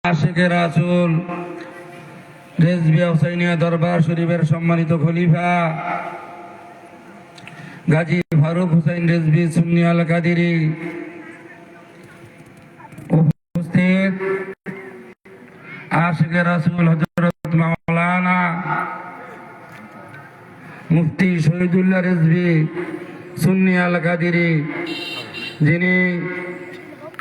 আশিকে রাসূল রেজবি হুসাইনিয়া দরবার শরীফের সম্মানিত খলিফা গাজী ফারুক হুসাইন রেজবি সুন্নি আল কাদিরি, উপস্থিত আশিকে রাসূল হযরত মাওলানা মুফতি শহীদুল্লাহ রেজবি সুন্নি আল কাদিরি, যিনি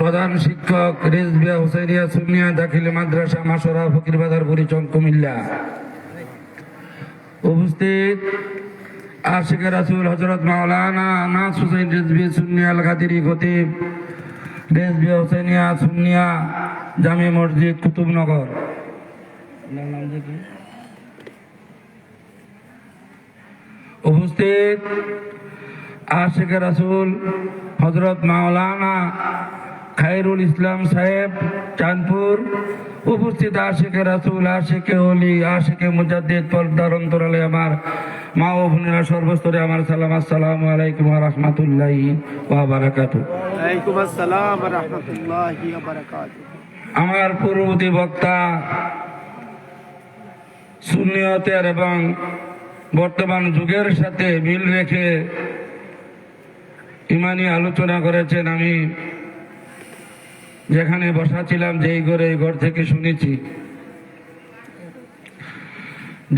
প্রধান শিক্ষক রেজবিয়া হুসাইনিয়া সুন্নিয়া দাখিল মাদ্রাসা মাসরা ফকিরবাজার বুড়িচং কুমিল্লা। উপস্থিত আশিকে রাসূল হযরত মাওলানা নাস হুসাইন রেজবি সুন্নি আল কাদিরি খতিব রেজবিয়া হুসাইনিয়া সুন্নিয়া জামে মসজিদ কুতুবনগর। উপস্থিত আশিকে রাসূল হযরত মাওলানা খায়রুল ইসলাম সাহেব চাঁদপুর। উপস্থিত আশিকে রাসূল, আশিকে ওলি, আশিকে মুজাদ্দিদ, পর্দার অন্তরালে আমার মা ও বোনেরা সর্বস্তরে আমার সালাম। আসসালামু আলাইকুম ওয়া রাহমাতুল্লাহি ওয়া বারাকাতুহু। ওয়ালাইকুম আসসালাম ওয়া রাহমাতুল্লাহি ওয়া বারাকাতুহু। আমার পূর্ববর্তী বক্তা সুন্নিয়তের এবং বর্তমান যুগের সাথে মিল রেখে ইমানি আলোচনা করেছেন। আমি যেখানে বসা ছিলাম, যেই ঘরে, এই ঘর থেকে শুনেছি।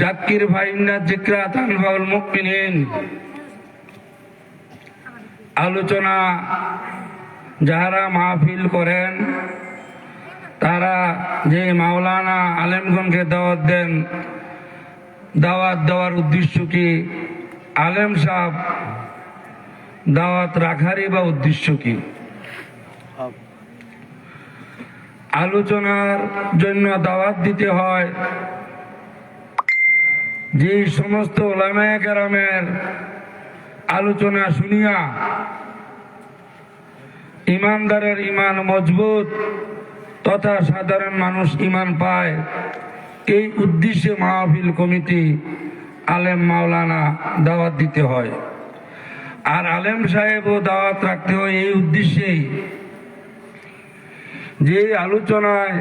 জাকির ফাইন্না যিকরা তানফাউল মুমিনিন আলোচনা যারা মাহফিল করেন, তারা যে মাওলানা আলেমগণকে দাওয়াত দেন, দাওয়াত দেওয়ার উদ্দেশ্য কি? আলেম সাহেব দাওয়াত রাখারই বা উদ্দেশ্য কি? আলোচনার জন্য দাওয়াত দিতে হয়। যে সমস্ত উলামায়ে কেরামের আলোচনা শুনিয়া ইমানদারের ইমান মজবুত তথা সাধারণ মানুষ ইমান পায়, এই উদ্দেশ্যে মাহফিল কমিটি আলেম মাওলানা দাওয়াত দিতে হয়। আর আলেম সাহেবও দাওয়াত রাখতে হয় এই উদ্দেশ্যেই, যে আলোচনায়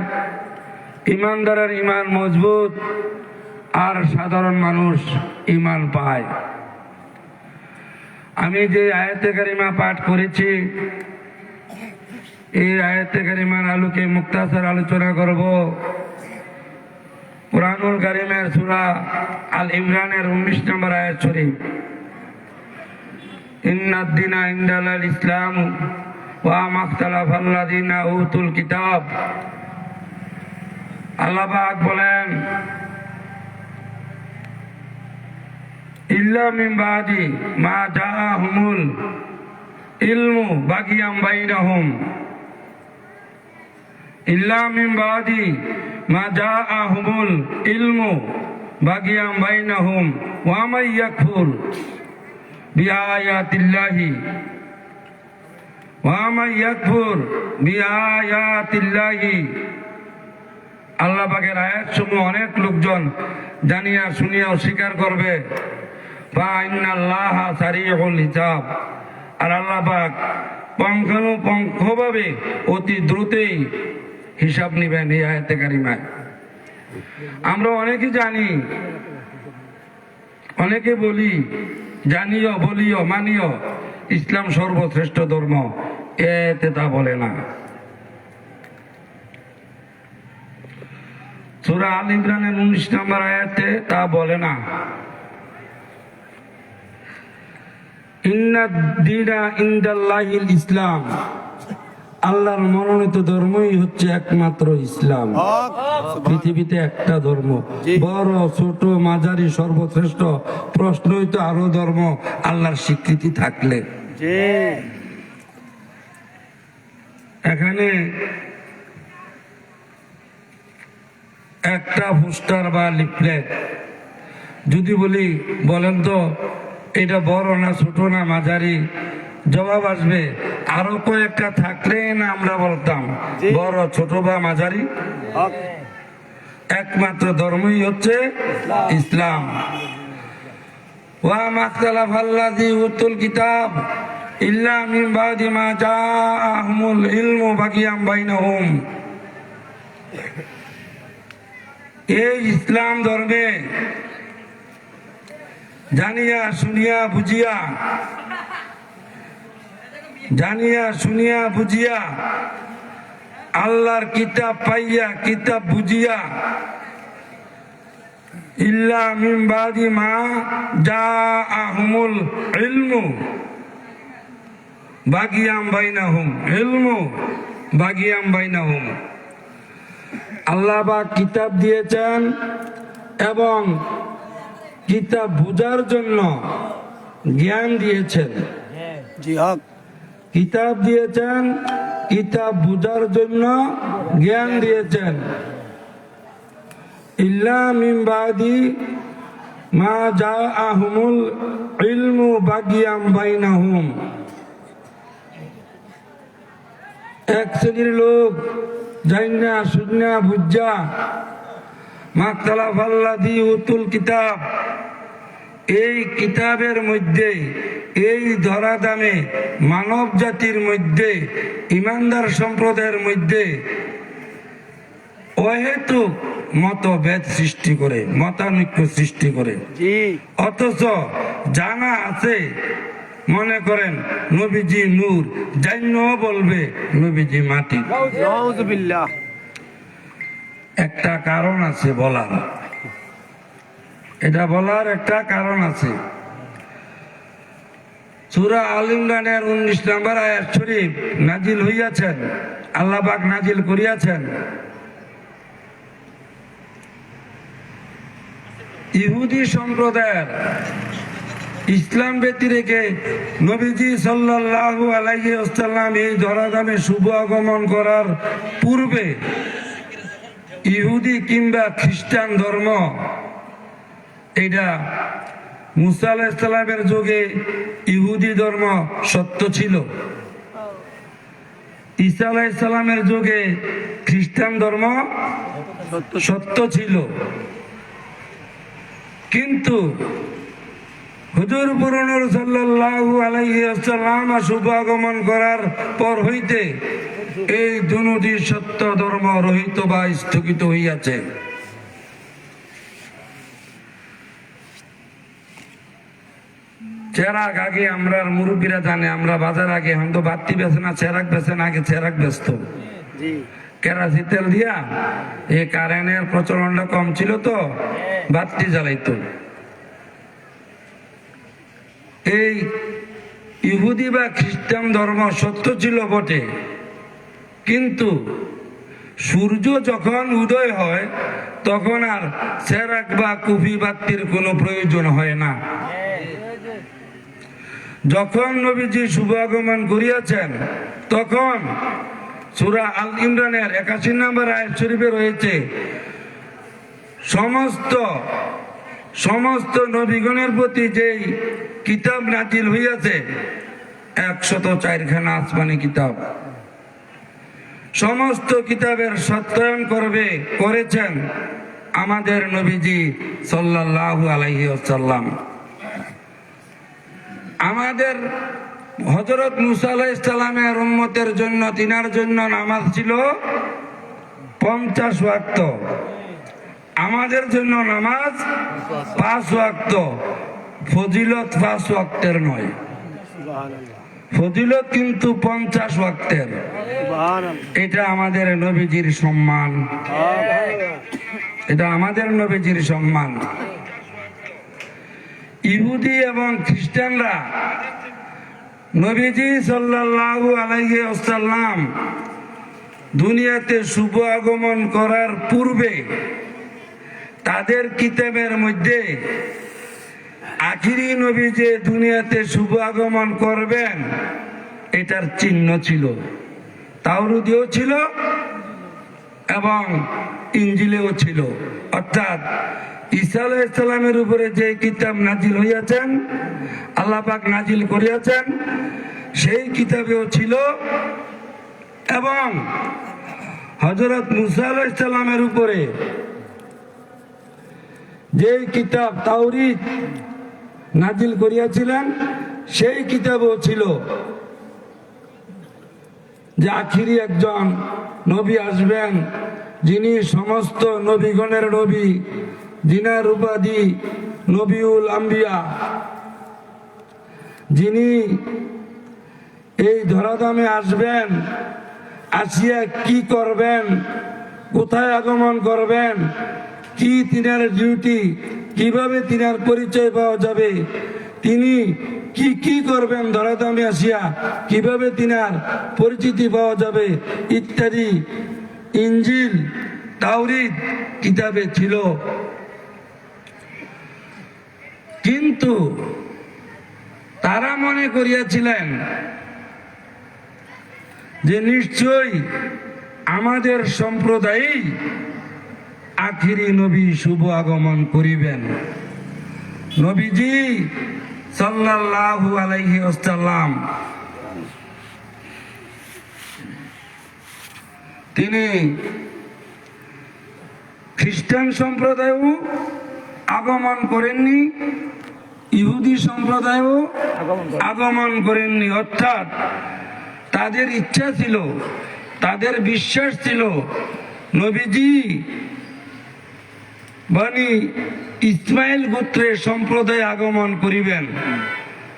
ইমানদারের ইমান মজবুত আর সাধারণ মানুষ ইমান পায়। আমি যে আয়াতে কারিমা পাঠ করেছি, এই আয়াতে কারিমার আলোকে মুক্তাসার আলোচনা করব। কুরআনুল কারীমের সূরা আল ইমরানের 19 নম্বর আয়াত শরীফ, ইন্নাদ দীনা ইনদাল ইসলাম ওয়া মাখতালাফাল্লাযীনা উতুল কিতাব। আল্লাহ পাক বলেন, ইল্লা মিন বাদি মা জাআহুমুল ইলমু বাগিয়াম বাইনাহুম, ইল্লা মিন বাদি মা জাআহুমুল ইলমু বাগিয়াম বাইনাহুম ওয়া মান ইয়াকফুর বিআয়াতিল্লাহি ওয়া মান ইয়াকফুর বিআয়াতিল্লাহি। আল্লাহ পাকের আয়াত সমূহ অনেক লোকজন জানিয়া শুনিয়া অস্বীকার করবে। ফা ইন্নাল্লাহা সারিউল হিসাব। আর আল্লাহ পাক পুঙ্খানুপুঙ্খভাবে অতি দ্রুতই হিসাব নিবেন এই আয়াতে কারিমায়। আমরা অনেকে জানি, অনেকে বলি, জানিও বলিও মানিও ইসলাম সর্বশ্রেষ্ঠ ধর্ম, এতে তা বলে না। সূরা আল ইমরানের 19 নম্বর আয়াতে তা বলে না। ইন্নাদ দীনা ইনদাল্লাহিল ইসলাম, আল্লাহর মনোনীত ধর্মই হচ্ছে একমাত্র ইসলাম। পৃথিবীতে একটা ধর্ম, বড় ছোট মাঝারি সর্বশ্রেষ্ঠ প্রশ্নই তো আরো ধর্ম আল্লাহর স্বীকৃতি থাকলে। এখানে একটা পোস্টার বা লিফলেট যদি বলি, বলেন তো এটা বড় না ছোট না মাঝারি, জবাব আসবে আরো কয়েকটা থাকলে না আমরা বলতাম বড় ছোট বা মাঝারি। একমাত্র ধর্মই হচ্ছে ইসলাম। ওয়া মাখতালাফাল্লাযী উতুল কিতাব ইল্লা মিন বাদি মা জাআহুমুল ইলমু বাগিয়াম বাইনাহুম। এই ইসলাম ধর্মে জানিয়া শুনিয়া বুঝিয়া আল্লাহর কিতাব পাইয়া কিতাব বুঝিয়া ইল্লা মিন বাদি মা জাআহুমুল ইলমু বাগিয়াম বাইনাহুম আল্লাহ পাক কিতাব দিয়েছেন এবং কিতাব বুঝার জন্য জ্ঞান দিয়েছেন। জি হক। কিতাব দিয়েছেন, কিতাব বুঝার জন্য জ্ঞান দিয়েছেন। ইল্লা মিন বাদি মা জাআহুমুল ইলমু বাগিয়াম বাইনাহুম। এক শ্রেণীর লোক জাইনা শুনা বুঝা মাখতালাফাল্লাযী উতুল কিতাব, এই কিতাবের মধ্যে, এই ধরাধামে মানব জাতির মধ্যে, ইমানদার সম্প্রদায়ের মধ্যে অহেতুক মতভেদ সৃষ্টি করে, মতানৈক্য সৃষ্টি করে। অথচ জানা আছে, মনে করেন নবীজি নূর, জান্নাও বলবে নবীজি মাটি। নাউযুবিল্লাহ। একটা কারণ আছে বলার, এটা বলার একটা কারণ আছে। সূরা আল ইমরানের 19 নম্বর আয়াত শরীফ নাজিল হইয়াছেন, আল্লাহ পাক নাজিল করিয়াছেন। ইহুদি সম্প্রদায়ের ইসলাম ব্যতি রেখে নবীজি সাল্লাল্লাহু আলাইহি ওয়াসাল্লাম এই ধরাধামে শুভ আগমন করার পূর্বে ইহুদি কিংবা খ্রিস্টান ধর্ম, এটা মুসা আলাইহিস সালামের যুগে ইহুদি ধর্ম সত্য ছিল, ঈসা আলাইহিস সালামের যুগে খ্রিস্টান ধর্ম সত্য ছিল। কিন্তু হুজুর পুরনুর সাল্লাল্লাহু আলাইহি ওয়াসাল্লাম শুভ আগমন করার পর হইতে এই দুটি সত্য ধর্ম রহিত বা স্থগিত হইয়াছে। চেরাগ আগে আমরা মুরব্বীরা জানে, আমরা বাজার আগে হয়তো বাতি বেছে না, চেরাগ বেছে না, আগে চেরাগ বেচত কেরাসিন তেল দিয়া। এই কারেন্টের প্রচলনটা কম ছিল তো বাতি জ্বালাইতো। এই ইহুদি বা খ্রিস্টান ধর্ম সত্য ছিল বটে, কিন্তু সূর্য যখন উদয় হয় তখন আর চেরাগ বা কুফি বাতির কোনো প্রয়োজন হয় না। যখন নবীজি শুভ আগমন করিয়াছেন তখন সূরা আল ইমরানের 81 নম্বর আয়াত শরীফে রয়েছে, সমস্ত নবীগণের প্রতি যেই কিতাব নাজিল হইয়াছে 104 আসমানি কিতাব, সমস্ত কিতাবের সত্যায়ন করেছেন আমাদের নবীজি সাল্লাল্লাহু আলাইহি ওয়াসাল্লাম। আমাদের হযরত মুসা আলাইহিস সালামের উম্মতের জন্য, তিনার জন্য নামাজ ছিল 50 ওয়াক্ত, আমাদের জন্য নামাজ 5 ওয়াক্ত। ফজিলত 5 ওয়াক্তের নয়, ফজিলত কিন্তু 50 ওয়াক্তের। এটা আমাদের নবীজির সম্মান, এটা আমাদের নবীজির সম্মান। ইহুদি এবং খ্রিস্টানরা নবীজি সাল্লাল্লাহু আলাইহি ওয়াসাল্লাম দুনিয়াতে শুভ আগমন করার পূর্বে তাদের কিতাবের মধ্যে আখিরি নবী যে দুনিয়াতে শুভ আগমন করবেন এটার চিহ্ন ছিল। তাওরাতেও ছিল এবং ইনজিলেও ছিল। অর্থাৎ ঈসা আলাইহিস সালামের উপরে যে কিতাব নাজিল হইয়াছেন, আল্লাহ পাক নাজিল করিয়াছেন, সেই কিতাবেও ছিল। এবং হযরত মুসা আলাইহিস সালামের উপরে যে কিতাব তাওরীত নাজিল করিয়াছিলেন সেই কিতাবও ছিল যে আখিরি একজন নবী আসবেন যিনি সমস্ত নবীগণের নবী, যিনার উপাধি নবিউল আম্বিয়া, যিনি এই ধরাধামে আসবেন, আসিয়া কি করবেন, কোথায় আগমন করবেন, কি তিনার ডিউটি, কিভাবে তিনার পরিচয় পাওয়া যাবে, তিনি কি কি করবেন ধরাধামে আসিয়া, কিভাবে তিনার পরিচিতি পাওয়া যাবে ইত্যাদি ইনজিল তাওরীত কিতাবে ছিল। কিন্তু তারা মনে করিয়াছিলেন যে নিশ্চয়ই আমাদের সম্প্রদায়ই আখিরি নবী শুভ আগমন করিবেন। নবীজি সাল্লাল্লাহু আলাইহি ওয়াসাল্লাম তিনি খ্রিস্টান সম্প্রদায়ও আগমন করেননি, ইহুদি সম্প্রদায়ও আগমন করেননি। অর্থাৎ তাদের ইচ্ছা ছিল, তাদের বিশ্বাস ছিল নবীজি বনি ইসমাইল গোত্রের সম্প্রদায় আগমন করিবেন,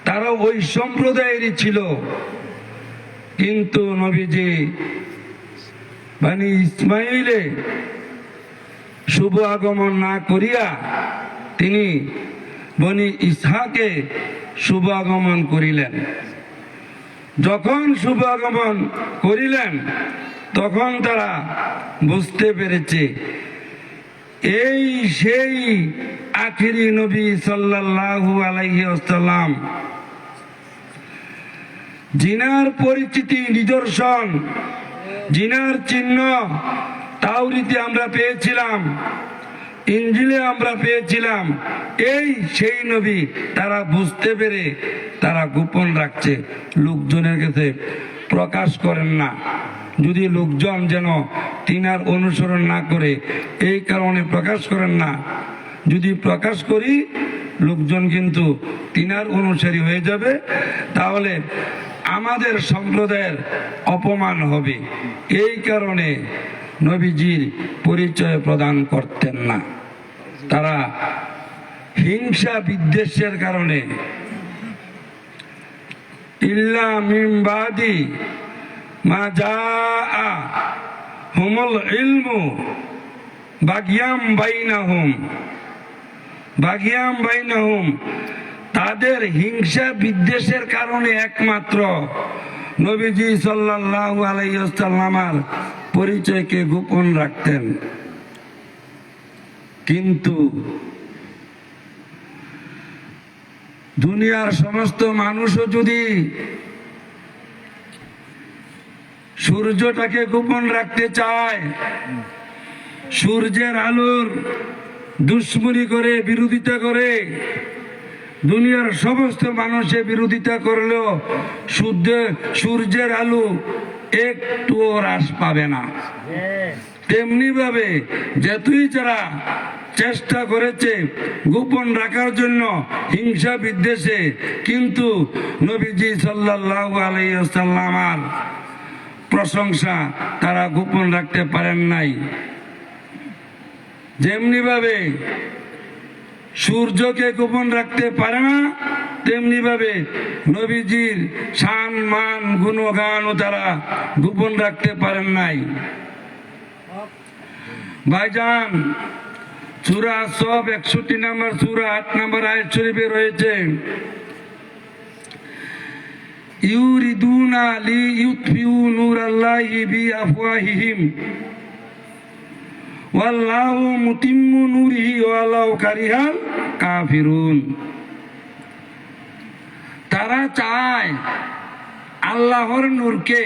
তারা ওই সম্প্রদায়েরই ছিল। কিন্তু নবীজি বনি ইসমাইলে শুভ আগমন না করিয়া তিনি বনি ইসহাকে শুভ আগমন করিলেন। যখন শুভ আগমন করিলেন তখন তারা বুঝতে পেরেছে এই সেই আখিরি নবী সাল্লাল্লাহু আলাইহি ওয়াসাল্লাম, জিনার পরিচিতি নিদর্শন, জিনার চিহ্ন তাওরীতে আমরা পেয়েছিলাম, ইনজিলে আমরা পেয়েছিলাম, এই সেই নবী। তারা বুঝতে পেরে তারা গোপন রাখছে, লোকজনের কাছে প্রকাশ করেন না, যদি লোকজন যেন তিনার অনুসরণ না করে, এই কারণে প্রকাশ করেন না। যদি প্রকাশ করি লোকজন কিন্তু তিনার অনুসারী হয়ে যাবে, তাহলে আমাদের সম্প্রদায়ের অপমান হবে। এই কারণে নবীজির পরিচয় প্রদান করতেন না। তারা হিংসা বিদ্বেষের কারণে ইল্লা মিন বাদি মা জাআ হুমুল ইলমু বাগিয়াম বাইনাহুম, তাদের হিংসা বিদ্বেষের কারণে একমাত্র নবীজি সাল্লাল্লাহু আলাইহি ওয়াসাল্লামের পরিচয়কে গোপন রাখতেন। কিন্তু দুনিয়ার সমস্ত মানুষও যদি সূর্যটাকে গোপন রাখতে চায়, সূর্যের আলোর দুশ্মনী করে, বিরোধিতা করে, দুনিয়ার সমস্ত মানুষের বিরোধিতা করলেও সূর্যের আলো একটুও হ্রাস পাবে না। তেমনি ভাবে যতই যারা চেষ্টা করেছে গোপন রাখার জন্য হিংসা বিদ্বেষে, কিন্তু নবীজি সাল্লাল্লাহু আলাইহি ওয়াসাল্লামের প্রশংসা তারা গোপন রাখতে পারেন নাই। যেমনি ভাবে সূর্যকে গোপন রাখতে পারে না, তেমনি ভাবে নবীজির শান মান গুণগানও তারা গোপন রাখতে পারেন নাই। ভাইজান, সূরা সব 61 নম্বর সূরা 8 নম্বর আয়াত শরীফে রয়েছে, ইউরিদুনা লিইউতফিউ নূরাল্লাহি বিআফওয়াহিহিম ওয়াল্লাহু মুতিম্মু নূরিহি ওয়ালাউ কারিহাল কাফিরুন। তারা চায় আল্লাহর নূরকে,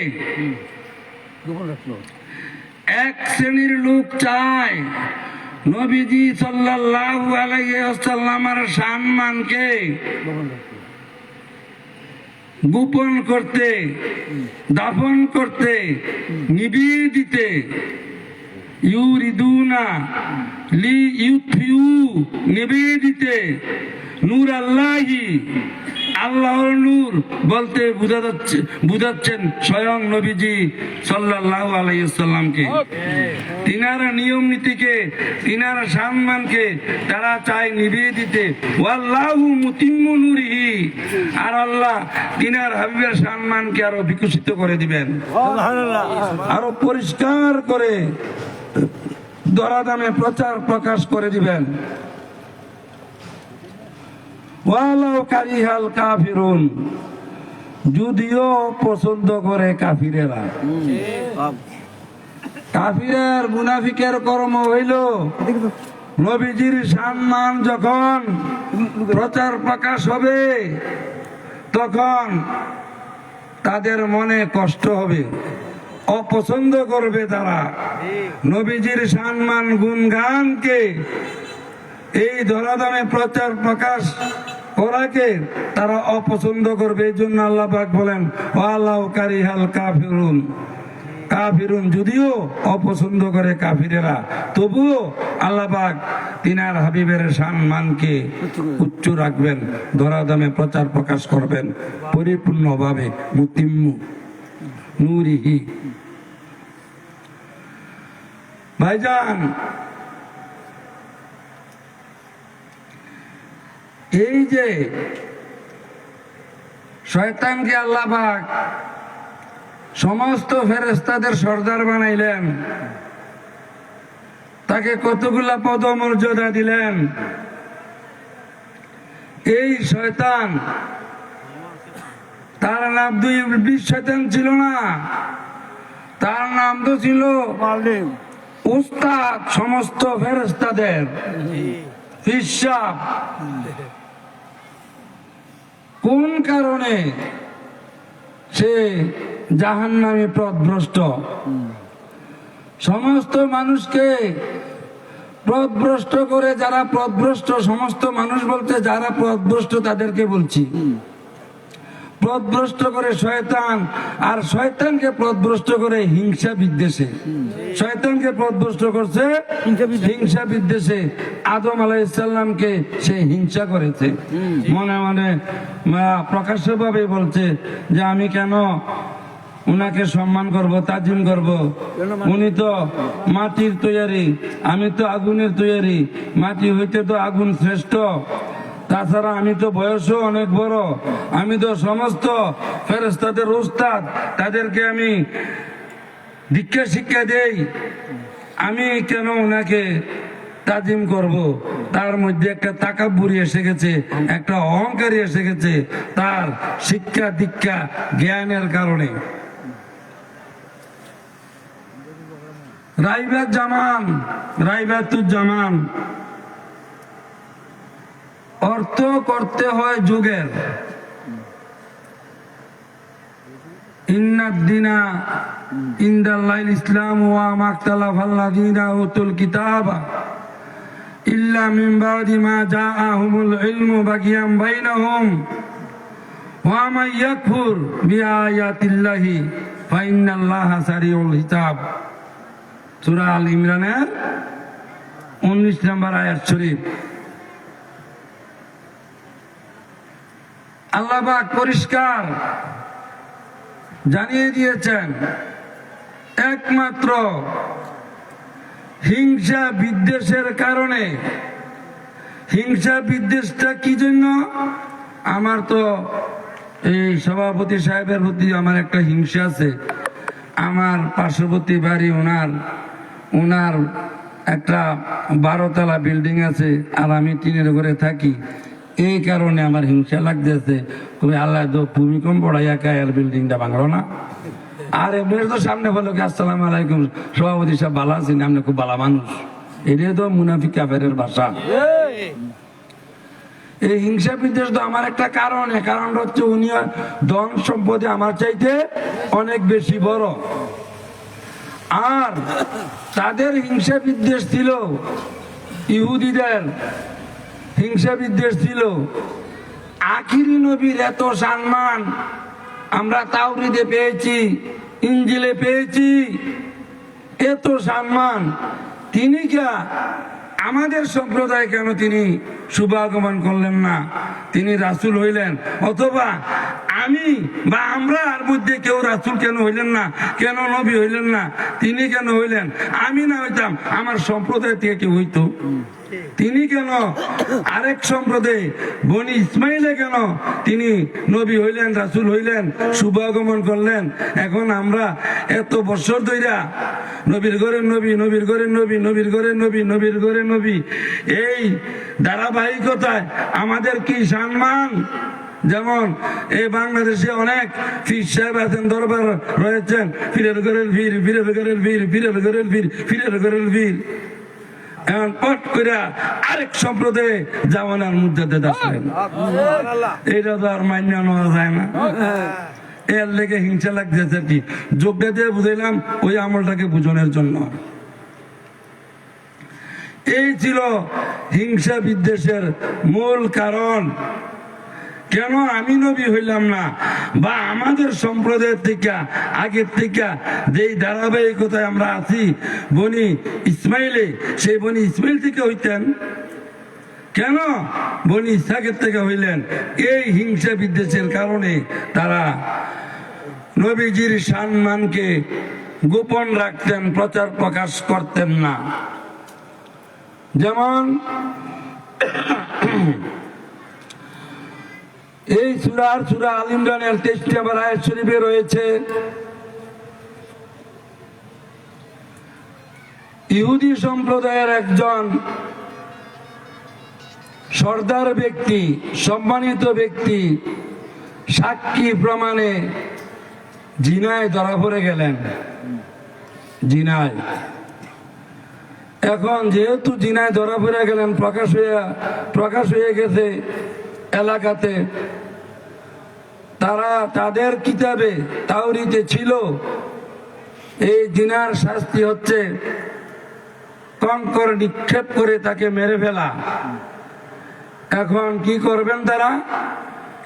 এক শ্রেণীর লোক চায় নবীজি সাল্লাল্লাহু আলাইহি ওয়াসাল্লামের সম্মানকে গোপন করতে, দাফন করতে, নিভিয়ে দিতে। ইউরিদুনা লিইউতফিউ, নিভিয়ে দিতে, নূর আল্লাহি, আল্লাহর নূর বলতে বুঝাচ্ছেন স্বয়ং নবীজি সাল্লাল্লাহু আলাইহি সাল্লামকে। তিনার নিয়ম নীতিকে, তিনার সম্মানকে তারা চায় নিভিয়ে দিতে। ওয়াল্লাহু মুতিম্মু নূরিহি, আর আল্লাহ তিনার হাবিবের সম্মানকে আরো বিকশিত করে দিবেন, আরো পরিষ্কার করে দরাদামে প্রচার প্রকাশ করে দিবেন। ওয়ালাউ কারিহাল কাফিরুন, যদিও পছন্দ করে কাফিরেরা। কাফিরের মুনাফিকের কর্ম হইল নবীজির সম্মান যখন প্রচার প্রকাশ হবে তখন তাদের মনে কষ্ট হবে, অপছন্দ করবে তারা। নবীজির সম্মান গুণগানকে, এই ধরাধামে প্রচার প্রকাশ করাকে তারা অপছন্দ করবে। এই জন্য আল্লাহ পাক বলেন ওয়ালাউ কারিহাল কাফিরুন, কাফিরুন যদিও অপছন্দ করে কাফিরেরা, তবুও আল্লাহ পাক তিনার হাবিবের সম্মানকে উচ্চ রাখবেন, ধরাধামে প্রচার প্রকাশ করবেন পরিপূর্ণভাবে। মুতিম্মু নূরিহি। ভাইজান, এই যে শয়তানকে আল্লাহ পাক সমস্ত ফেরেশতাদের সর্দার বানাইলেন, তাকে কতগুলা পদমর্যাদা দিলেন। এই শয়তান, তার নাম দুই শয়তান ছিল না, তার নাম তো ছিল উস্তাদ সমস্ত ফেরেশতাদের, হিসাব। কোন কারণে সে জাহান্নামী পথভ্রষ্ট, সমস্ত মানুষকে পথভ্রষ্ট করে। যারা পথভ্রষ্ট, সমস্ত মানুষ বলতে যারা পথভ্রষ্ট তাদেরকে বলছি, পথভ্রষ্ট করে শয়তান, আর শয়তানকে পথভ্রষ্ট করে হিংসা বিদ্বেষে। শয়তানকে পথভ্রষ্ট করছে হিংসা বিদ্বেষে। আদম আলাইহিস সালামকে সে হিংসা করেছে, মনে মনে প্রকাশ্যভাবে বলছে যে আমি কেন উনাকে সম্মান করব, তাজিম করব, উনি তো মাটির তৈরি, আমি তো আগুনের তৈরি, মাটি হইতে তো আগুন শ্রেষ্ঠ, তাছাড়া আমি তো বয়সও অনেক বড়, আমি তো সমস্ত ফেরেশতাদের উস্তাদ, তাদেরকে আমি দীক্ষা শিক্ষা দেই, আমি কেন ওনাকে তাজিম করব। তার মধ্যে একটা তাকাব্বুরি এসে গেছে, একটা অহংকারী এসে গেছে, তার শিক্ষা দীক্ষা জ্ঞানের কারণে। রাইবাতুজ্জামান অর্থ করতে হয় যুগের। ইন্নাদ-দীনা ইনদাল্লাহিল ইসলাম ওয়া মাখতালাফাল্লাযীনা উতুল কিতাবা ইল্লা মিন বাদি মা জাআহুমুল ইলমু বাগিয়াম বাইনাহুম ওয়া মান ইয়াকফুর বিআয়াতিল্লাহি ফা ইন্নাল্লাহা সারিউল হিসাব। সূরা আল ইমরানের 19 নম্বর আয়াত শরীফ। আল্লাহ পাক পরিষ্কার জানিয়ে দিয়েছেন, একমাত্র হিংসা বিদ্বেষের কারণে। হিংসা বিদ্বেষটা কি জন্য? আমার তো এই সভাপতি সাহেবের প্রতি আমার একটা হিংসা আছে। আমার পার্শ্ববর্তী বাড়ি, ওনার একটা 12 তলা বিল্ডিং আছে, আর আমি টিনের ঘরে থাকি। এই কারণে আমার হিংসা লাগতেছে। তুমি আল্লাহ তো ভূমিকম্প পড়াইয়া কায়ার বিল্ডিংটা ভাঙলো না। আর এমনি তো সামনে বলো কি আসসালামু আলাইকুম সভাপতি সাহেব ভালো আছেন, আপনি খুব ভালো মানুষ। এটাই তো মুনাফিক কাফেরের ভাষা। এই হিংসা বিদ্বেষ তো আমার একটা কারণটা হচ্ছে উনি ধন সম্পদে আমার চাইতে অনেক বেশি বড়। আর তাদের হিংসা বিদ্বেষ ছিল, ইহুদিদের হিংসা বিদ্বেষ ছিল। আখিরি নবীর এত সম্মান আমরা তাওরীদে পেয়েছি, ইনজিলে পেয়েছি, এত সম্মান। তিনি কে আমাদের সম্প্রদায় কেন তিনি শুভাগমন করলেন না? তিনি রাসূল হইলেন, অথবা আমি বা আমরা আর মধ্যে কেউ রাসূল কেন হইলেন না, কেন নবী হইলেন না, তিনি কেন হইলেন? আমি না হইতাম, আমার সম্প্রদায় থেকে কেউ হইতো? তিনি কেন আরেক সম্প্রদায় বনি ইসমাইলে কেন তিনি নবী হইলেন, রাসূল হইলেন, শুভ আগমন করলেন? এখন আমরা এত বছর ধইরা নবীর ঘরে নবী, নবীর ঘরে নবী, নবীর ঘরে নবী, নবীর ঘরে নবী, এই ধারাবাহিকতায় আমাদের কি সম্মান? যেমন এই বাংলাদেশে অনেক পীর সাহেব আছেন, দরবার রয়েছেন, পীরের ঘরের পীর, পীরের ঘরের পীর, পীরের ঘরের পীর, পীরের ঘরের পীর। এখন পট করে আরেক সম্প্রদায়ে জামানার মধ্যে আসলেন, এটা তো আর মান্য নেওয়া যায় না। এর লেগে হিংসা লাগতেছে। কি যোগ্যতা দিয়ে বুঝাইলাম ওই আমলটাকে বুঝানোর জন্য। এই ছিল হিংসা বিদ্বেষের মূল কারণ। কেন আমি নবী হইলাম না, বা আমাদের সম্প্রদায়ের থেকে আগের থেকে যেই ধারাবাহিকতায় আমরা আছি বনি ইসমাইলে, সেই বনি ইসমাইল থেকে হইতেন কেন বনি ইসহাকের থেকে হইলেন? এই হিংসা বিদ্বেষের কারণে তারা নবীজির সম্মানকে গোপন রাখতেন, প্রচার প্রকাশ করতেন না। যেমন এই সূরা আল ইমরানের 23 নম্বর আয়াত শরীফে রয়েছে, ইহুদি সম্প্রদায়ের একজন সর্দার ব্যক্তি, সম্মানিত ব্যক্তি সাক্ষী প্রমাণে জিনায় ধরা পড়ে গেলেন। জিনায়, এখন যেহেতু জিনায় ধরা পড়ে গেলেন, প্রকাশ হয়ে গেছে এলাকাতে, তারা তাদের কিতাবে তাওরীতে ছিল এই জিনার শাস্তি হচ্ছে কঙ্কর নিক্ষেপ করে তাকে মেরে ফেলা। এখন কি করবেন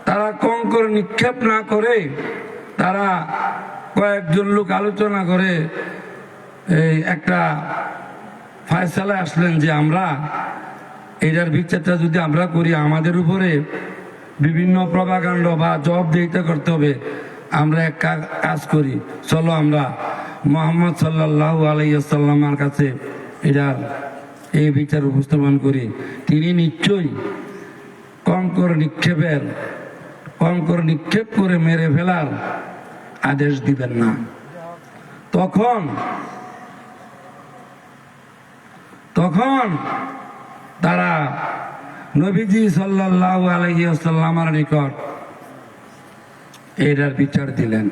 তারা কঙ্কর নিক্ষেপ না করে তারা কয়েকজন লোক আলোচনা করে এই একটা ফয়সালা আসলেন যে আমরা এটার বিচারটা যদি আমরা করি, আমাদের উপরে বিভিন্ন প্রভাকাণ্ড বা জবাবদিহিতা করতে হবে। আমরা এক কাজ করি, চলো আমরা মুহাম্মদ সাল্লাল্লাহু আলাইহি ওয়াসাল্লামের কাছে এটার এই বিচার উপস্থাপন করি। তিনি নিশ্চয়ই কঙ্কর নিক্ষেপ করে মেরে ফেলার আদেশ দিবেন না। তখন তারা নবীজি সাল্লাল্লাহু আলাইহি ওয়াসাল্লামের নিকট এটার বিচার দিলেন।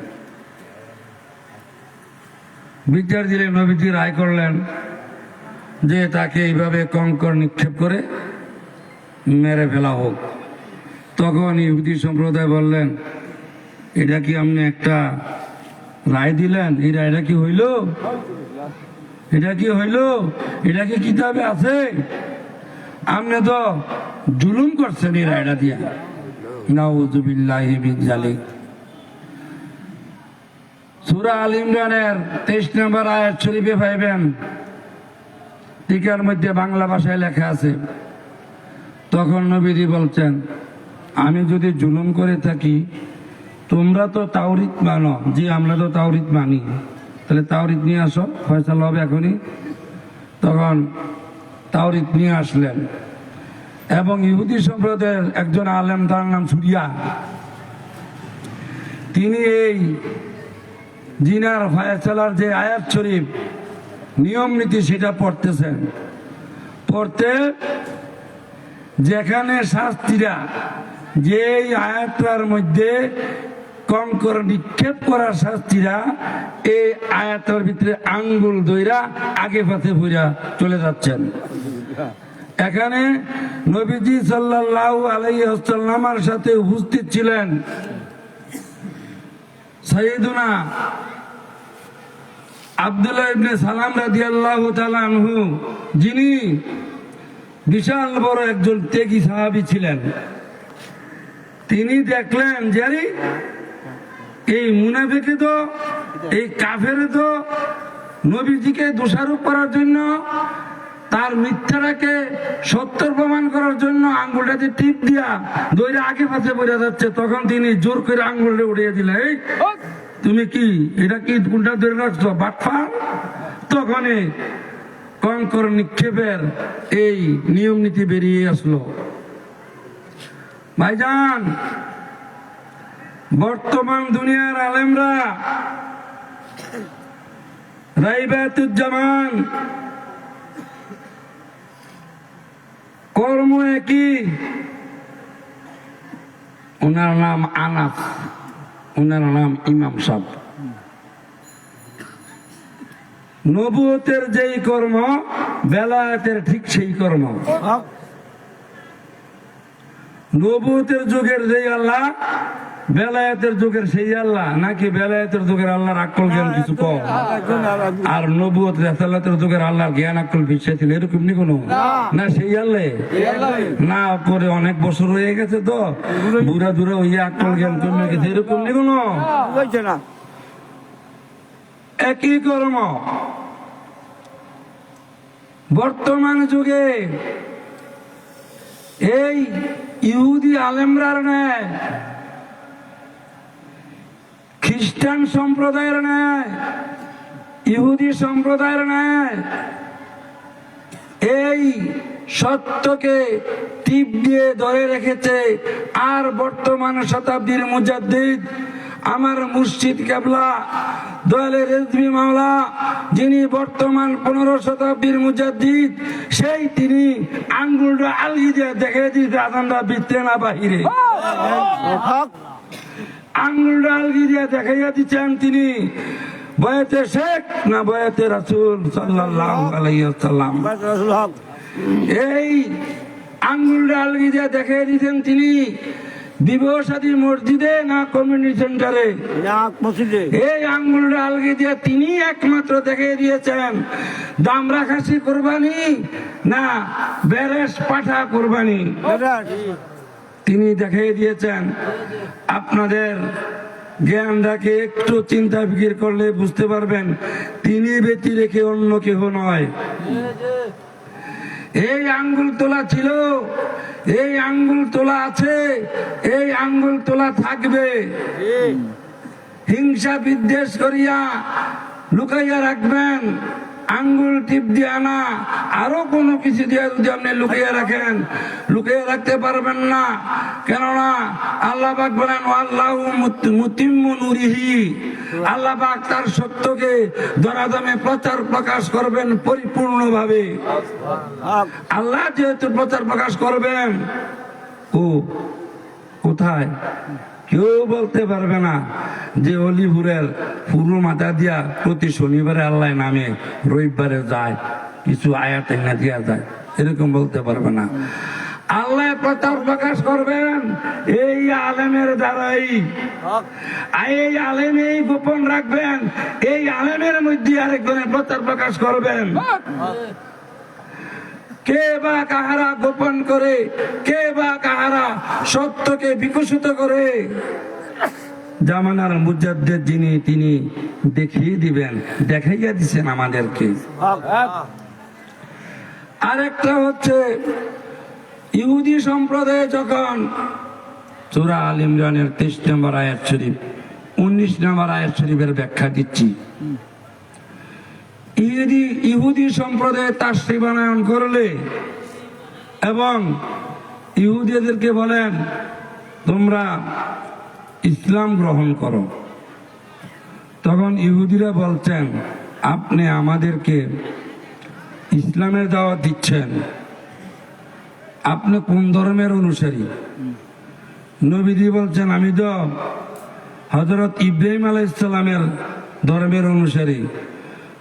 নবীজি রায় করলেন যে তাকে এইভাবে কঙ্কর নিক্ষেপ করে মেরে ফেলা হোক। তখন ইহুদি সম্প্রদায় বললেন, এটা কি আপনি একটা রায় দিলেন? এই রায়টা কি হইল? এটা কি কিতাবে আছে? আপনি তো জুলুম করছেন এই রায়টা দিয়া। নাউযুবিল্লাহি মিন যালিক। সূরা আল ইমরানের 23 নম্বর আয়াত শরীফে পাইবেন, টিকার মধ্যে বাংলা ভাষায় লেখা আছে। তখন নবীজি বলছেন, আমি যদি জুলুম করে থাকি, তোমরা তো তাওরীত মানো। জি, আমরা তো তাওরীত মানি। তাহলে তাওরীত নিয়ে আসো, ফয়সালা হবে এখনই। তখন তাওরীত নিয়ে আসলেন এবং ইহুদি সম্প্রদায়ের একজন আলেম, তার নাম সুরিয়া, তিনি এই জিনার ফয়সালার যে আয়াত শরীফ নিয়ম নীতি সেটা পড়তেছেন। পড়তে যেখানে শাস্তিরা যে আয়াতটার মধ্যে কঙ্কর নিক্ষেপ করার শাস্তিরা, এই আয়াতের ভিতরে আঙ্গুল ধইরা আগে পাশে ঘুরা চলে যাচ্ছেন। এখানে নবীজি সাল্লাল্লাহু আলাইহি ওয়াসাল্লামের সাথে উপস্থিত ছিলেন সাইয়েদুনা আব্দুল্লাহ ইবনে সালাম রাদিয়াল্লাহু তাআলা আনহু, যিনি বিশাল বড় একজন ত্যাগী সাহাবী ছিলেন। তিনি দেখলেন যে এই মুনাফিকে তো, এই কাফেরে তো নবীজিকে দোষারোপ করার জন্য তার মিথ্যাটাকে সত্য প্রমাণ করার জন্য আঙ্গুলটাতে টিপ দিয়া দইরা আগে পাশে পড়ে যাচ্ছে, তখন তিনি জোর করে আঙ্গুলটা উড়িয়ে দিলেন, এই তুমি কি এটা কি কোনটা ধরে রাখছো বাটফা। তখনই কঙ্কর নিক্ষেপের এই নিয়ম নীতি বেরিয়ে আসলো। ভাইজান, বর্তমান দুনিয়ার আলেমরা রাইবাতুজ্জামান কর্ম একই। ওনার নাম আনাস, ওনার নাম ইমাম সাহেব। নবুয়তের যেই কর্ম বেলায়েতের ঠিক সেই কর্ম। নবুয়তের যুগের যেই আল্লাহ বেলায়েতের যুগের সেই আল্লাহ, নাকি বেলায়েতের যুগের আল্লাহর আকল জ্ঞান কিছু কম আর নবুয়ত রেসালাতের যুগের আল্লাহর জ্ঞান আকল বেশি ছিল, এরকম নি কোনো না? সেই আল্লাহ না, পরে অনেক বছর হয়ে গেছে তো বুড়া দূরে ওই আকল জ্ঞান কমে গেছে, এরকম নি কোনো। একই কর্ম বর্তমান যুগে এই ইহুদি আলেমরার ন্যায়, খ্রিস্টান সম্প্রদায়ের ন্যায়, ইহুদি সম্প্রদায়ের ন্যায় এই সত্যকে টিপ দিয়ে ধরে রেখেছে। আর বর্তমান শতাব্দীর মুজাদ্দিদ আমার মুর্শিদ কেবলা দয়ালে রেজভী মাওলা, যিনি বর্তমান 15 শতাব্দীর মুজাদ্দিদ, সেই তিনি আঙ্গুলটা আলগি দিয়ে দেখে দিতে আজানটা ভিতরে না বাহিরে, আঙ্গুলটা আলগি দিয়ে দেখাইয়া দিচ্ছেন তিনি বয়াতে শেখ না বয়াতে রাসূল সাল্লাল্লাহু আলাইহি ওয়াসাল্লাম। এই আঙ্গুলটা আলগি দিয়ে দেখাইয়া দিচ্ছেন তিনি বিবাহ শাদী মসজিদে না কমিউনিটি সেন্টারে, এই আঙ্গুলটা আলগি দিয়ে তিনি একমাত্র দেখিয়ে দিয়েছেন দামরা খাসি কোরবানি না বেরেস পাঠা কোরবানি, তিনি দেখিয়ে দিয়েছেন। আপনাদের জ্ঞানটাকে একটু চিন্তা ফিকির করলে বুঝতে পারবেন তিনি ব্যতি রেখে অন্য কেহ নয়। এই আঙ্গুল তোলা ছিল, এই আঙ্গুল তোলা আছে, এই আঙ্গুল তোলা থাকবে। হিংসা বিদ্বেষ করিয়া লুকাইয়া রাখবেন, আঙ্গুল টিপ দিয়া না আরো কোনো কিছু দিয়ে যদি আপনি লুকিয়ে রাখেন, লুকিয়ে রাখতে পারবেন না। কেননা আল্লাহ পাক বলেন আল্লাহু মুতিম্মু নূরিহি, আল্লাহ পাক তার সত্যকে দরাদমে প্রচার প্রকাশ করবেন পরিপূর্ণভাবে। আল্লাহ যেহেতু প্রচার প্রকাশ করবেন, ও কোথায় কেউ বলতে পারবে না যে অলিপুরের পুরো মাথা দিয়া প্রতি শনিবারে আল্লাহ নামে রবিবারে যায় কিছু আয়াত না দিয়া যায়, এরকম বলতে পারবে না। আল্লাহ প্রচার প্রকাশ করবেন এই আলেমের দ্বারাই। এই আলেমেই গোপন রাখবেন, এই আলেমের মধ্যে আরেকজনের প্রচার প্রকাশ করবেন। কে বা কাহারা গোপন করে, কে বা কাহারা সত্যকে বিকশিত করে, জামানার মুজাদ্দিদ যিনি তিনি দেখিয়ে দিবেন, দেখাইয়া দিচ্ছেন আমাদেরকে। আরেকটা হচ্ছে ইহুদি সম্প্রদায় যখন সূরা আল ইমরানের 23 নম্বর আয়াত শরীফ 19 নম্বর আয়াত শরীফের ব্যাখ্যা দিচ্ছি। ইহুদি সম্প্রদায় তাসরিফ বানায়ন করলে এবং ইহুদিদেরকে বলেন তোমরা ইসলাম গ্রহণ করো, তখন ইহুদিরা বলছেন আপনি আমাদেরকে ইসলামের দাওয়াত দিচ্ছেন, আপনি কোন ধর্মের অনুসারী? নবীজি বলছেন আমি তো হযরত ইব্রাহিম আলাইহিস সালামের ধর্মের অনুসারী।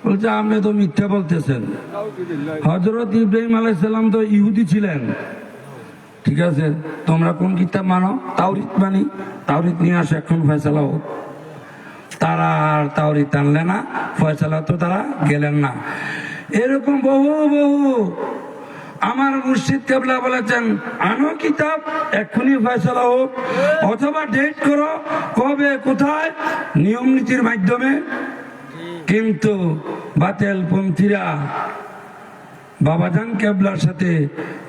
বলছে আপনি তো মিথ্যা বলতেছেন, হযরত ইব্রাহিম আলাইহিস সালাম তো ইহুদি ছিলেন। ঠিক আছে, তোমরা কোন কিতাব মানো? তাওরীত মানি। তাওরীত নিয়ে আসো, এখন ফয়সালা হোক। তারা আর তাওরীত আনলে না, ফয়সালা তো তারা গেলেন না। এরকম বহু বহু আমার মুর্শিদ কেবলা বলেছেন আনো কিতাব, এক্ষুনি ফয়সালা হোক, অথবা ডেট করো কবে কোথায় নিয়ম নীতির মাধ্যমে। কিন্তু বাতিল পন্থীরা বাবাজান কেবলার সাথে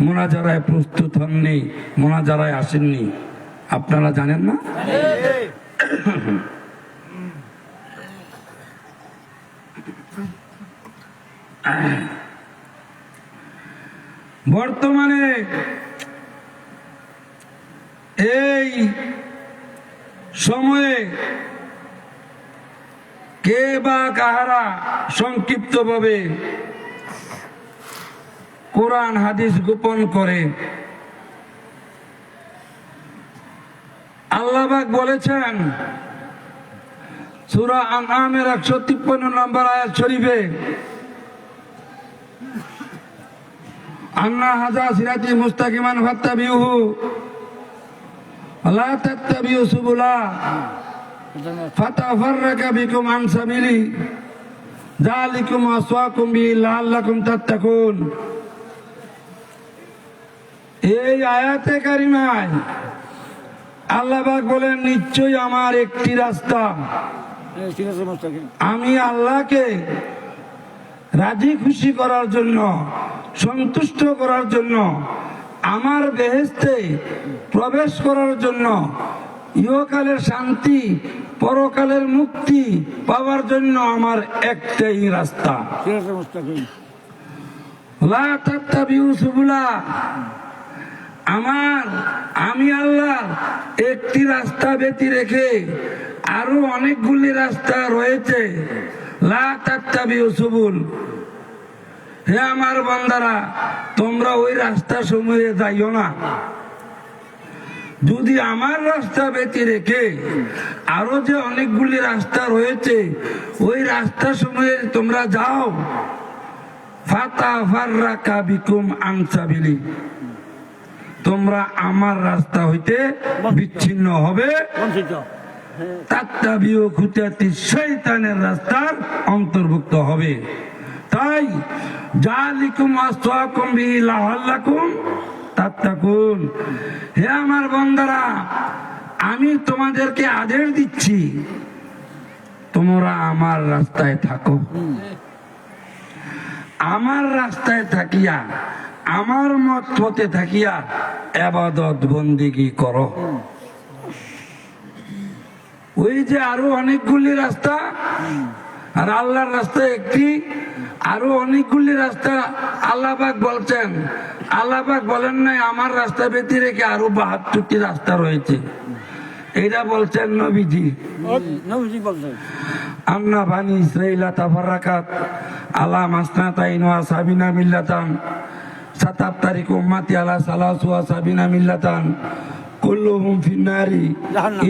মোনাজারায় প্রস্তুত হননি, মোনাজারায় আসেননি, আপনারা জানেন না? বর্তমানে এই সময়ে কে বা কাহারা সংক্ষিপ্তভাবে কোরআন হাদিস গোপন করে? আল্লাহ পাক বলেছেন সূরা আনআমের 153 নম্বর আয়াত শরীফে, আন্না হাযা সিরাতি মুস্তাকিমান ফাত্তাবিউহু লা তাত্তাবিউ সুবুলা ফাতাফাররাকা বিকুম আন সাবিলি যালিকুম আসওয়াকুম বিহি লাআল্লাকুম তাত্তাকুন। এই আয়াতে কারিমায় আল্লাহ পাক বলেন, নিশ্চয়ই আমার একটি রাস্তা, আমি আল্লাহকে রাজি খুশি করার জন্য, সন্তুষ্ট করার জন্য, আমার বেহেশতে প্রবেশ করার জন্য, ইহকালের শান্তি পরকালের মুক্তি পাওয়ার জন্য আমার একটাই রাস্তা। লা তাত্তাবিউ সুবুলা, আমি আল্লাহ একটি রাস্তা ব্যতি রেখে আরো অনেকগুলি রাস্তা রয়েছে। লা তাত্তাবিউ সুবুল, হে আমার বান্দারা, তোমরা ওই রাস্তা সমূহে যাইও না। যদি আমার রাস্তা ব্যতি রেখে আরো যে অনেকগুলি রাস্তা রয়েছে ওই রাস্তা সমূহে তোমরা যাও, ফাতাফাররাকা বিকুম আন সাবিলি, তোমরা আমার রাস্তা হইতে বিচ্ছিন্ন হবে, তাত্তাবিউ খুতাতি শয়তানের রাস্তার অন্তর্ভুক্ত হবে। তাই যালিকুম আসওয়াকুম বিহি লাআল্লাকুম তাত্তাকুন, হে আমার বান্দারা, আমি তোমাদেরকে আদেশ দিচ্ছি তোমরা আমার রাস্তায় থাকো, আমার রাস্তায় থাকিয়া, আমার মত পথে থাকিয়া ইবাদত বন্দেগী করো। ওই যে আরো অনেকগুলি রাস্তা, আর আল্লাহর রাস্তা একটি, আরো অনেকগুলি রাস্তা আল্লাহ পাক বলছেন। আল্লাহ পাক বলেন নাই আমার রাস্তা ব্যতি রেখে আরো 72টি রাস্তা রয়েছে, এটা বলছেন নবীজি। আন্না বানি ইসরাইলা তাফাররাকাত আলা মাসনাতাইন ওয়া সাবিনা মিল্লাতান সাতাফতারিকু উম্মতি আলা সালাসু ওয়া সাবিনা মিল্লাতান কুল্লুহুম ফিন্নারি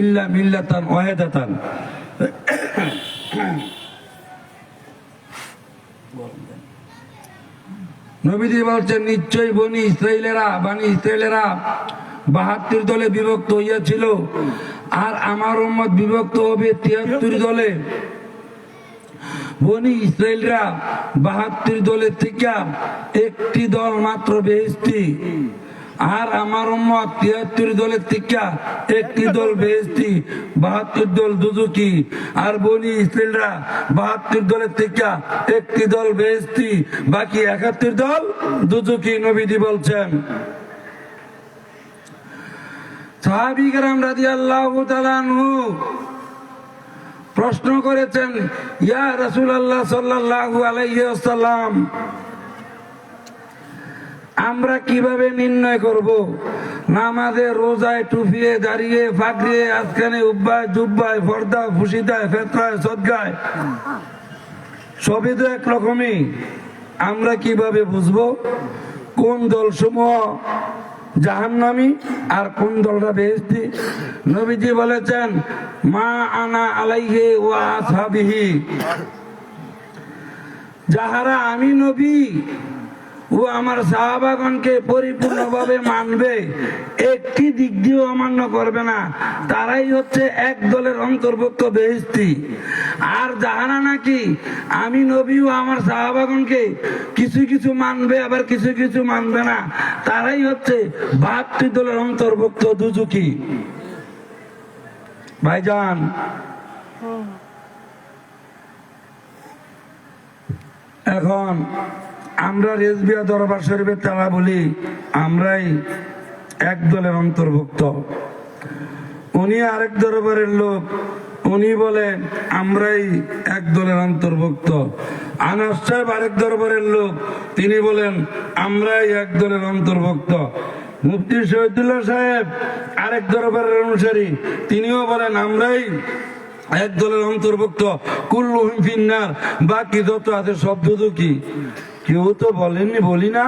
ইল্লা মিল্লাতান ওয়াহিদাতান। নবীজি বলছেন, নিশ্চয়ই বানি ইসরাইলেরা 72 দলে বিভক্ত হইয়াছিল, আর আমার উম্মত বিভক্ত হবে 73 দলে। বনি ইসরাইলরা 72 দলের থেকে একটি দল মাত্র বেহেশতি, আর আমার উম্মত 73 দলের থেকে একটি দল বেহেশতি, 72 দল দুজকি। আর বনি ইসরাইলরা 72 দলের থেকে একটি দল বেহেশতি, বাকি 71 দল দুজকি। নবীজি বলছেন। সাহাবী কেরাম রাদিয়াল্লাহু তাআলা আনহু প্রশ্ন করেছেন, ইয়া রাসূলুল্লাহ সাল্লাল্লাহু আলাইহি ওয়াসাল্লাম, আমরা কিভাবে নির্ণয় করব নামাজে, রোজায়, টুপিয়ে, দাঁড়িয়ে, ফাকরিয়ে, আজকানে, উব্বায়, জুব্বায়, পর্দা, ফুসিদায়, ফেতরায়, সদগায়, সবই তো একরকমই। আমরা কিভাবে বুঝবো কোন দলসমূহ জাহান্নামী আর কোন দলটা বেহেশতি? নবীজি বলেছেন, মা আনা আলাইহি ওয়া আসহাবিহি, যাহারা আমি নবী ও আমার সাহাবাগণকে পরিপূর্ণভাবে মানবে, একটি দিক দিয়েও অমান্য করবে না, তারাই হচ্ছে এক দলের অন্তর্ভুক্ত বেহেশতি। আর যাহারা নাকি আমি নবী ও আমার সাহাবাগণকে কিছু কিছু মানবে আবার কিছু কিছু মানবে না, তারাই হচ্ছে 72 দলের অন্তর্ভুক্ত দুজকি। ভাইজান, এখন আমরা রেজবিয়া দরবার শরীফের তারা বলি আমরাই এক দলের অন্তর্ভুক্ত, উনি আরেক দরবারের লোক, উনি বলে আমরাই এক দলের অন্তর্ভুক্ত। আনাস সাহেব আরেক দরবারের লোক, তিনি বলেন আমরাই এক দলের অন্তর্ভুক্ত। মুফতি শহীদুল্লাহ সাহেব আরেক দরবারের অনুসারী, তিনিও বলেন আমরাই এক দলের অন্তর্ভুক্ত। কুল্লুহুম ফিন্নার, বাকি যত আছে সব দুদুকি। কেউ তো বলেননি, বলি না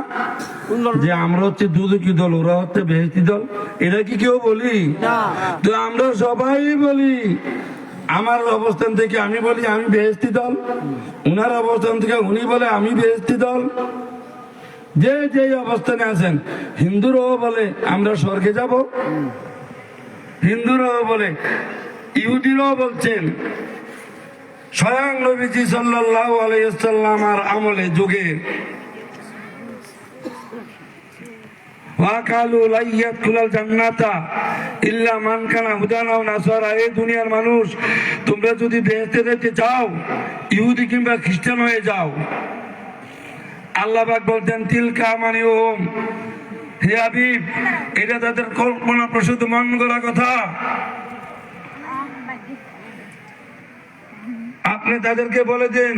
যে আমরা হচ্ছে দুদুকি দল, ওরা হচ্ছে বেহেশতি দল, এটা কি কেউ বলি? তো আমরা সবাই বলি, আমার অবস্থান থেকে আমি বলি আমি বেহেশতি দল, উনার অবস্থান থেকে উনি বলে আমি বেহেশতি দল। যে যে অবস্থানে আছেন, হিন্দুরাও বলে আমরা স্বর্গে যাব, হিন্দুরাও বলে, ইহুদিরাও বলছেন স্বয়ং নবীজি সাল্লাল্লাহু আলাইহি ওয়াসাল্লামের আমলে যুগে ওয়াকালু লা ইয়াদখুলাল জান্নাতা ইল্লা মান কানা হুদান আও নাসারা। এই দুনিয়ার মানুষ, তোমরা যদি বেহেশতে যেতে চাও ইহুদি কিংবা খ্রিস্টান হয়ে যাও। আল্লাহ পাক বলতেন তিলকা আমানিহুম, হে হাবিব এটা তাদের কল্পনা প্রসূত মন গড়া কথা, আপনি তাদেরকে বলে দেন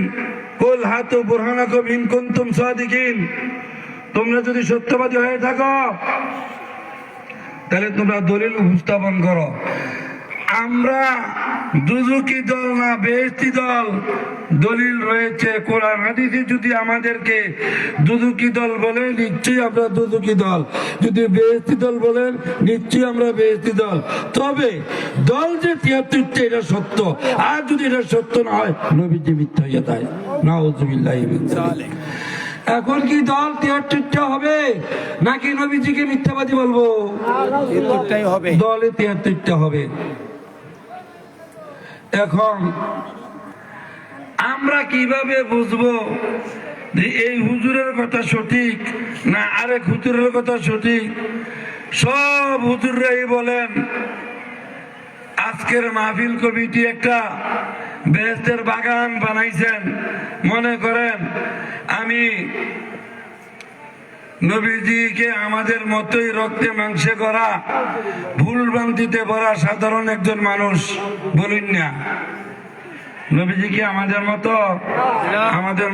কুল হাতু বুরহানাকুম ইন কুনতুম সাদিকিন, তোমরা যদি সত্যবাদী হয়ে থাকো তাহলে তোমরা দলিল উপস্থাপন করো। আমরা দুজকি দল না বেহেশতি দল, দলিল রয়েছে কোরআন হাদিসে। যদি আমাদেরকে দুজকি দল বলে নিশ্চয়ই আমরা দুজকি দল, যদি বেহেশতি দল বলেন নিশ্চয়ই আমরা বেহেশতি দল। তবে দল যে ৭৩টা এটা সত্য, আর যদি এটা সত্য না হয় নবীজি মিথ্যা হয়ে যায়। নাউযুবিল্লাহি মিন যালিক। এখন কি দল ৭৩টা হবে নাকি নবীজিকে মিথ্যাবাদী বলবো? দলে ৭৩টা হবে। এখন আমরা কিভাবে বুঝবো যে এই হুজুরের কথা সঠিক না আরেক হুজুরের কথা সঠিক? সব হুজুররাই বলেন আজকের মাহফিল কমিটি একটা বেহেশতের বাগান বানাইছেন। মনে করেন আমি নবীজিকে আমাদের মতোই রক্তে মাংসে করা, ভুল ভ্রান্তিতে ভরা সাধারণ একজন মানুষ, বলুন না নবীজিকে আমাদের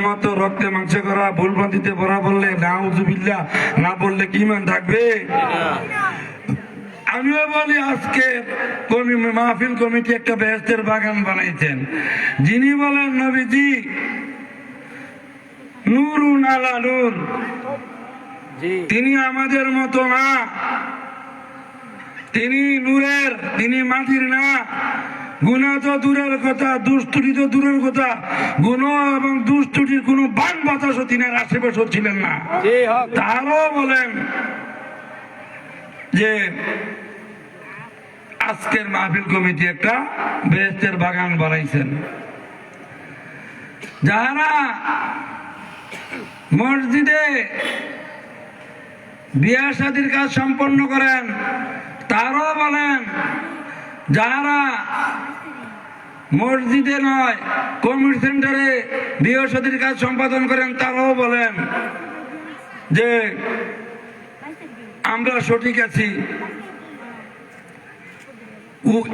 মতো রক্তে মাংসে করা, ভুল ভ্রান্তিতে ভরা বললে নাউযুবিল্লাহ না বললে কি মান থাকবে? আমিও বলি আজকে মাহফিল কমিটি একটা বেহেশতের বাগান বানাইছেন। যিনি বলেন নবীজি নূরুন আলা নূর, তিনি আমাদের মতো না, তিনি নূরের, তিনি মাটির না। গুনাহ তো দূরের কথা, দুষ্ত্রুটি তো দূরের কথা, গুনাহ এবং দুষ্ত্রুটির কোনো বান বাতাসও তিনার আশেপাশে ছিলেন না। তারও বলেন যে আজকের মাহফিল কমিটি একটা বেহেশতের বাগান বানাইছেন। যারা মসজিদে বিয়া শাদীর কাজ সম্পন্ন করেন তারাও বলেন, যারা মসজিদে নয় কমিউনিটি সেন্টারে বিয়া শাদীর কাজ সম্পাদন করেন তারাও বলেন যে আমরা সঠিক আছি।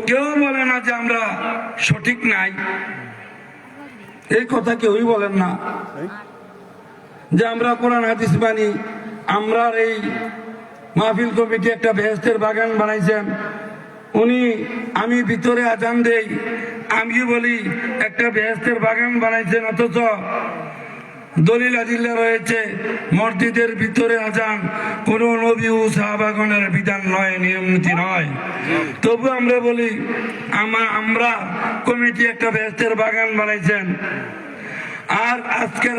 কেউ বলে না যে আমরা সঠিক নাই, এই কথা কেউই বলেন না। যে আমরা কোরআন হাদিস মানি, আমরা এই মাহফিল কমিটি একটা বেহেশতের বাগান বানাইছেন। উনি আমি ভিতরে আজান দেই, আমি বলি একটা বেহেশতের বাগান বানাইছেন, অথচ দলিল আদিল্লা রয়েছে মসজিদের ভিতরে আজান কোন নবী ও সাহাবাগণের বিধান নয়, নিয়ম নীতি নয়। তবু আমরা বলি আমরা কমিটি একটা বেহেশতের বাগান বানাইছেন। আর আজকের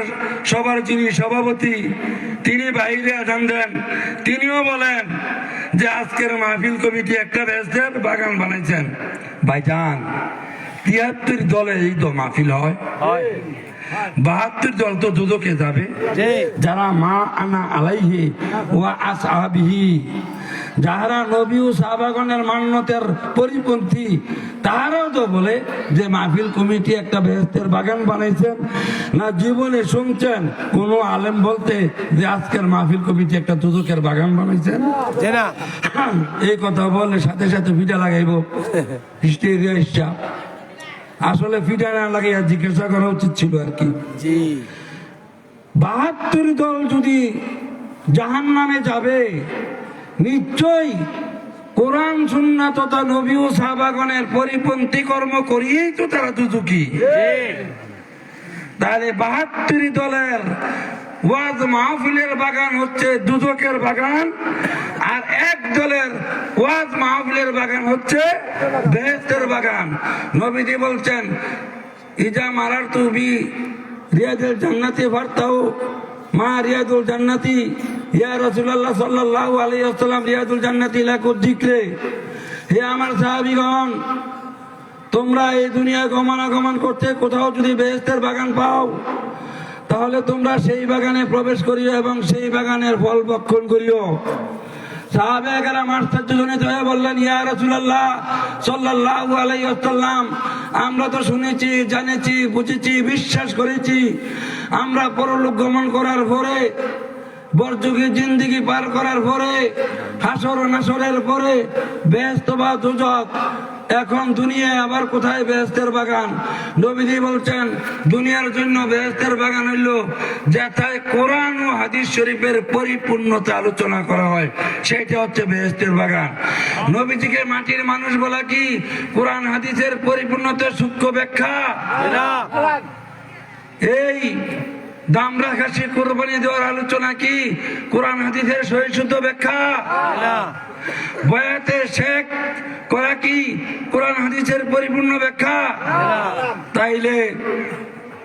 সবার যিনি সভাপতি তিনি বাইরে আজান দেন, তিনিও বলেন যে আজকের মাহফিল কমিটি একটা বেহেশতের বাগান বানাইছেন। ভাইজান ৭৩ দলে এই তো মাহফিল হয়। 72 দল তো দুদকে যাবে। জি যারা মা আনা আলাইহি ওয়া আসহাবিহি, যাহারা নবী ও সাহাবাগণের মান্যতের পরিপন্থী, তাহারাও তো বলে যে মাহফিল কমিটি একটা বেহেশতের বাগান বানাইছেন। না জীবনে শুনছেন কোন আলেম বলতে যে আজকের মাহফিল কমিটি একটা দুদকের বাগান বানাইছেন? জি না এই কথা বললে সাথে সাথে ফিটা লাগাইব হিস্টেরিয়া ইচ্ছা। আসলে ফিটা না লাগাইয়া জিজ্ঞাসা করা উচিত ছিল আর কি। জি 72 দল যদি জাহান্নামে যাবে, নিশ্চয়ই কোরআন সুন্নাহ তথা নবী ও সাহাবাগণের পরিপন্থী কর্ম করিয়েই তো তারা দুদুকি। তাহলে 72 দলের ওয়াজ মাহফিলের বাগান হচ্ছে দুদকের বাগান, আর এক দলের ওয়াজ মাহফিলের বাগান হচ্ছে বেহেশতের বাগান। নবীজি বলছেন, ইজা মারার তুবি রিয়াদুল জান্নাতি ফারতাও মা রিয়াদুল জান্নাতি, ইয়া রাসূলুল্লাহ সাল্লাল্লাহু আলাইহি ওয়াসাল্লাম রিয়াদুল জান্নাতি লাকুদ যিকরে। হে আমার সাহাবীগণ, তোমরা এই দুনিয়া গমনাগমন করতে কোথাও যদি বেহেশতের বাগান পাও, তাহলে তোমরা সেই বাগানে প্রবেশ করিও এবং সেই বাগানের ফল ভক্ষণ করিও। সাহাবায়ে কেরাম আশ্চর্যজনিত হয়ে বললেন, ইয়া রাসূলুল্লাহ সাল্লাল্লাহু আলাইহি ওয়াসাল্লাম, আমরা তো শুনেছি, জেনেছি, বুঝেছি, বিশ্বাস করেছি, আমরা পরলোক গমন করার পরে, বরযুগী জিন্দেগি পার করার পরে, হাসর নাসরের পরে বেহেশত বা দোজখ, এখন দুনিয়ায় আবার কোথায় বেহেশতের বাগান? নবীজি বলছেন, দুনিয়ার জন্য বেহেশতের বাগান হইল যেথায় কোরআন ও হাদিস শরীফের পরিপূর্ণতা আলোচনা করা হয়, সেটা হচ্ছে বেহেশতের বাগান। নবীজিকে মাটির মানুষ বলা কি কোরআন হাদিসের পরিপূর্ণতার সূক্ষ্ম ব্যাখ্যা? এই দামরা খাসি কোরবানি দেওয়ার আলোচনা কি কোরআন হাদিসের সহিষ্ণুত ব্যাখ্যা? বয়াতে শেখ করা কি কোরআন হাদিসের পরিপূর্ণ ব্যাখ্যা? তাইলে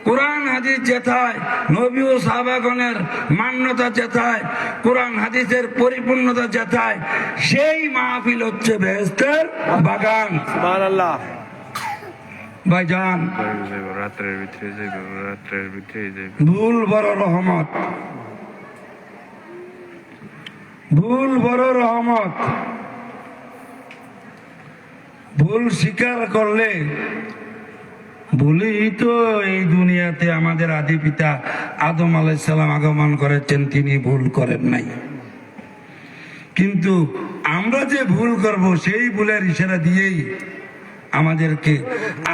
কোরআন হাদিস যেথায়, নবী ও সাহাবাগণের মান্যতা যেথায়, কোরআন হাদিসের পরিপূর্ণতা যেথায়, সেই মাহফিল হচ্ছে বেহেশতের বাগান। সুবহানাল্লাহ। ভাইজান, রাত্রের ভিতরে যাইব। ভুল বড় রহমত, ভুল বড় রহমত। ভুল স্বীকার করলে, ভুলই তো এই দুনিয়াতে আমাদের আদি পিতা আদম আলাইহিস সালাম আগমন করেছেন, তিনি ভুল করেন নাই। কিন্তু আমরা যে ভুল করব, সেই ভুলের ইশারা দিয়েই আমাদেরকে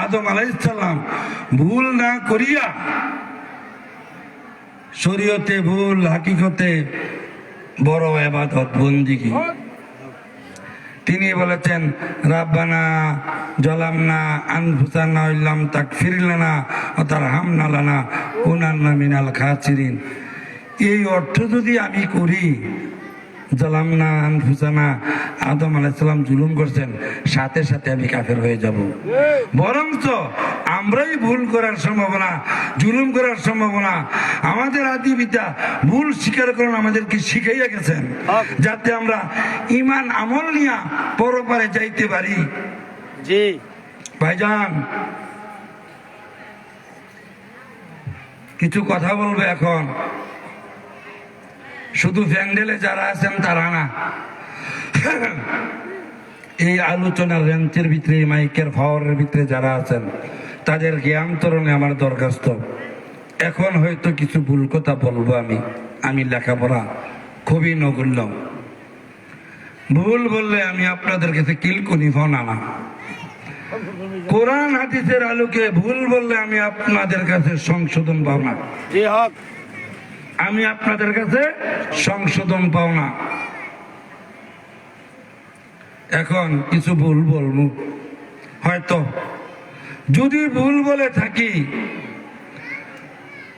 আদম আলাইহিস সালাম ভুল না করিয়া শরীয়তে ভুল, হাকিকতে বড় ইবাদত বন্দিগি, তিনি বলেছেন, রাব্বানা জালামনা আনফুসানা ইল্লাম তাগফির লানা ওয়া তারহামনা লানা কুনান্না মিনাল খাসিরিন। এই অর্থ যদি আমি করি, জালামনা আনফুসানা, আদম আলাইহিস সালাম জুলুম করছেন, সাথে সাথে আমি কাফের হয়ে যাব। বরঞ্চ আমরাই ভুল করার সম্ভাবনা, জুলুম করার সম্ভাবনা। আমাদের আদি পিতা ভুল স্বীকার করেন আমাদেরকে শিখাইয়া গেছেন, যাতে আমরা ঈমান আমল নিয়া পরপারে যাইতে পারি। জি ভাইজান, কিছু কথা বলবো এখন। শুধু প্যান্ডেলে যারা আছেন তারা না, এই আলোচনার রেঞ্চের ভিতরে, মাইকের পাওয়ারের ভিতরে যারা আছেন, তাদের জ্ঞান তরণে আমার দরখাস্ত। এখন হয়তো কিছু ভুল কথা বলবো আমি লেখাপড়া খুবই নগণ্য। ভুল বললে আমি আপনাদের কাছে কিলকুনি ফোনা না। কোরআন হাদিসের আলোকে ভুল বললে আমি আপনাদের কাছে সংশোধন পাও না। জি হক। আমি আপনাদের কাছে সংশোধন পাও না। এখন কিছু ভুল বলবো, হয়তো যদি ভুল বলে থাকি,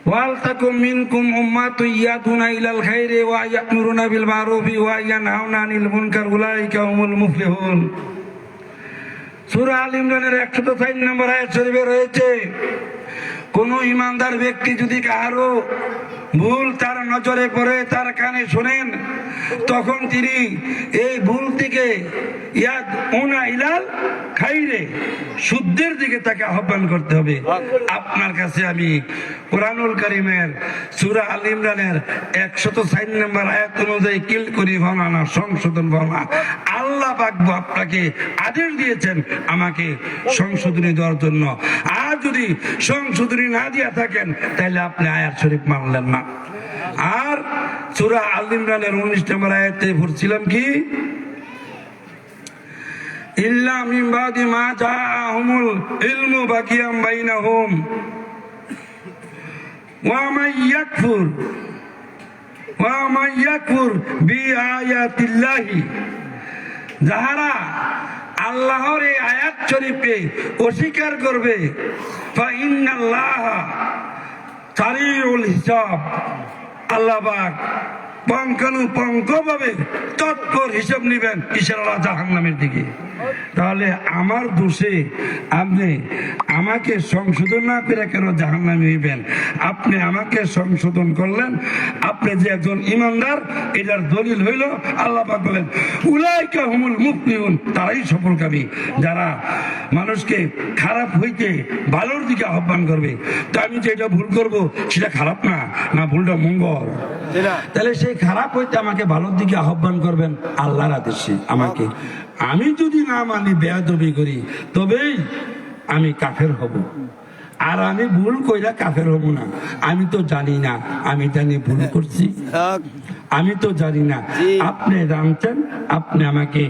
ওয়াল তাকুম মিনকুম উম্মাতুন ইয়াদুনা ইলাল খাইরি ওয়া ইয়া'মুরুনা বিল মা'রুফি ওয়া ইয়ানহাউনা আনিল মুনকার উলাইকা হুমুল মুফলিহুন। সূরা আল ইমরানের 104 নম্বর আয়াত শরীফে রয়েছে, কোন ইমানদার ব্যক্তি যদি কারো ভুল তার নজরে পড়ে, তার কানে শোনেন, তখন তিনি এই ভুল থেকে ইয়াদ উনা ইলাল খাইরে, শুদ্ধের দিকে তাকে আহ্বান করতে হবে। আপনার কাছে আমি কোরআনুল কারীমের সূরা আল ইমরানের 104 নম্বর আয়াত অনুযায়ী কিল করি ভাবনা, সংশোধন ভাবনা, আল্লাহ পাক আপনাকে আদেশ দিয়েছেন আমাকে সংশোধনী দেওয়ার জন্য। আর যদি সংশোধনী না দিয়া থাকেন তাহলে আপনি আয়াত শরীফ মানলেন না। আর সূরা আল ইমরানের 19 নম্বর আয়াতে পড়ছিলাম কি, ইল্লা মিন বাদি মা জাআহুমুল ইলমু বাকিয়াম বাইনাহুম ওয়া মান ইয়াকফুর বিআয়াতিল্লাহি, যাহারা আল্লাহর এই আয়াত শরীফকে অস্বীকার করবে, ফা ইন্নাল্লাহা সারিউল হিসাব, আল্লাহ পাক পঙ্কানুপঙ্কভাবে তৎপর হিসাব নিবেন ইনশাআল্লাহ জাহান্নামের দিকে। তাহলে আমার দোষে আপনি আমাকে সংশোধন না করে কেন জাহান্নামে হইবেন? আপনি আমাকে সংশোধন করলেন, আপনি যে একজন ইমানদার এটার দলিল হইল আল্লাহ পাক বলেন উলাইকা হুমুল মুফলিহুন, তারাই সফলকামী, যারা মানুষকে খারাপ হইতে ভালোর দিকে আহ্বান করবে। তো আমি যে এটা ভুল করব সেটা খারাপ না, না ভুলটা মঙ্গল। তাহলে সেই খারাপ হইতে আমাকে ভালোর দিকে আহ্বান করবেন আল্লাহর আদেশে আমাকে। আমি যদি না মানি, বেয়াদবি করি, তবেই আমি কাফের হব। আর আমি ভুল কইরা কাফের হব না। আমি তো জানি না, আমি জানি ভুল করছি, আমি তো জানি না। আপনি জানতেন, আপনি আমাকে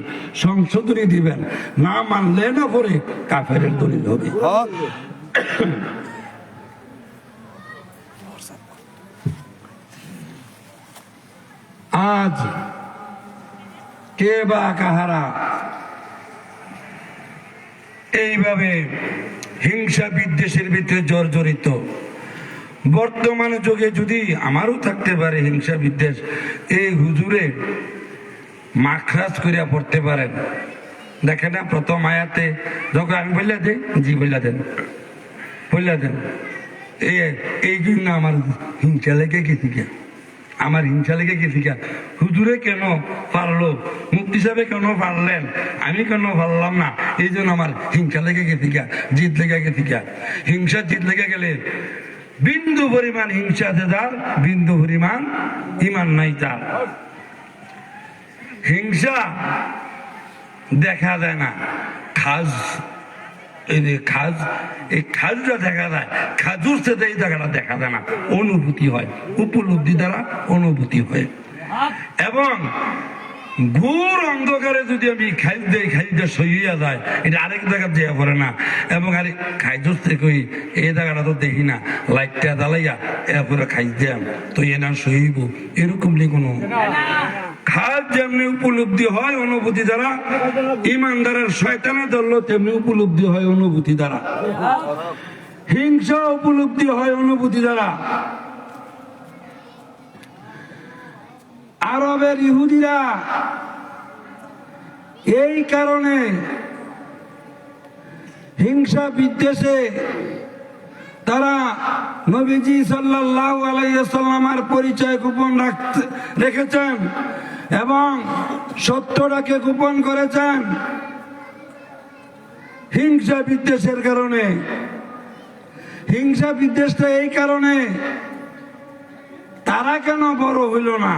সংশোধনী দিবেন, না মানলে না পরে কাফের দলিল হবে। আজ কে বা কাহারা এইভাবে হিংসা বিদ্বেষের ভিতরে জর্জরিত? বর্তমান যুগে যদি আমারও থাকতে পারে হিংসা বিদ্বেষ, এই হুজুরে মাখরাজ করিয়া পড়তে পারেন। দেখেন না প্রথম আয়াতে যখন আমি বললা দেই, জি বললা দেন, বললা দেন, এই জন্য আমার হিংসা লেগে গেছি কে, আমার হিংসা লেগে গেছি কে। হুজুরে কেন পারলো, মুফতি সাহেব কেন পারলেন, আমি কেন পারলাম না, এই জন্য আমার হিংসা লেগে গেছি কে, জিদ লেগে গেছি কে। হিংসা জিদ লেগে গেলে বিন্দু পরিমাণ হিংসা আছে যার, বিন্দু পরিমাণ ইমান নাই তার। হিংসা দেখা যায় না, খাজ, এই যে খাজ, এই খাজটা দেখা যায়, খাজুর সাথে এই জায়গাটা দেখা যায় না, অনুভূতি হয়, উপলব্ধি দ্বারা অনুভূতি হয়। এবং ঘোর অন্ধকারে যদি আমি খাইজ দেই, খাইজটা সইয়া যায়, এটা আরেক জায়গা দেওয়া পড়ে না। এবং আরে খাইজুর থেকে এই জায়গাটা তো দেখি না, লাইটটা জ্বালাইয়া এরপরে খাইজ দেয়াম তো এ না সইব, এরকম নেই কোনো। খাজ যেমনি উপলব্ধি হয় অনুভূতি দ্বারা, ইমানদারের শয়তানে ধরলো তেমনি উপলব্ধি হয় অনুভূতি দ্বারা। হিংসা উপলব্ধি হয় অনুভূতি দ্বারা। আরবের ইহুদিরা এই কারণে হিংসা বিদ্বেষে তারা নবীজি সাল্লাল্লাহু আলাইহি ওয়াসাল্লামের পরিচয় গোপন রেখেছেন এবং সত্যটাকে গোপন করেছেন হিংসা বিদ্বেষের কারণে। হিংসা বিদ্বেষটা এই কারণে, তারা কেন বড় হইল না?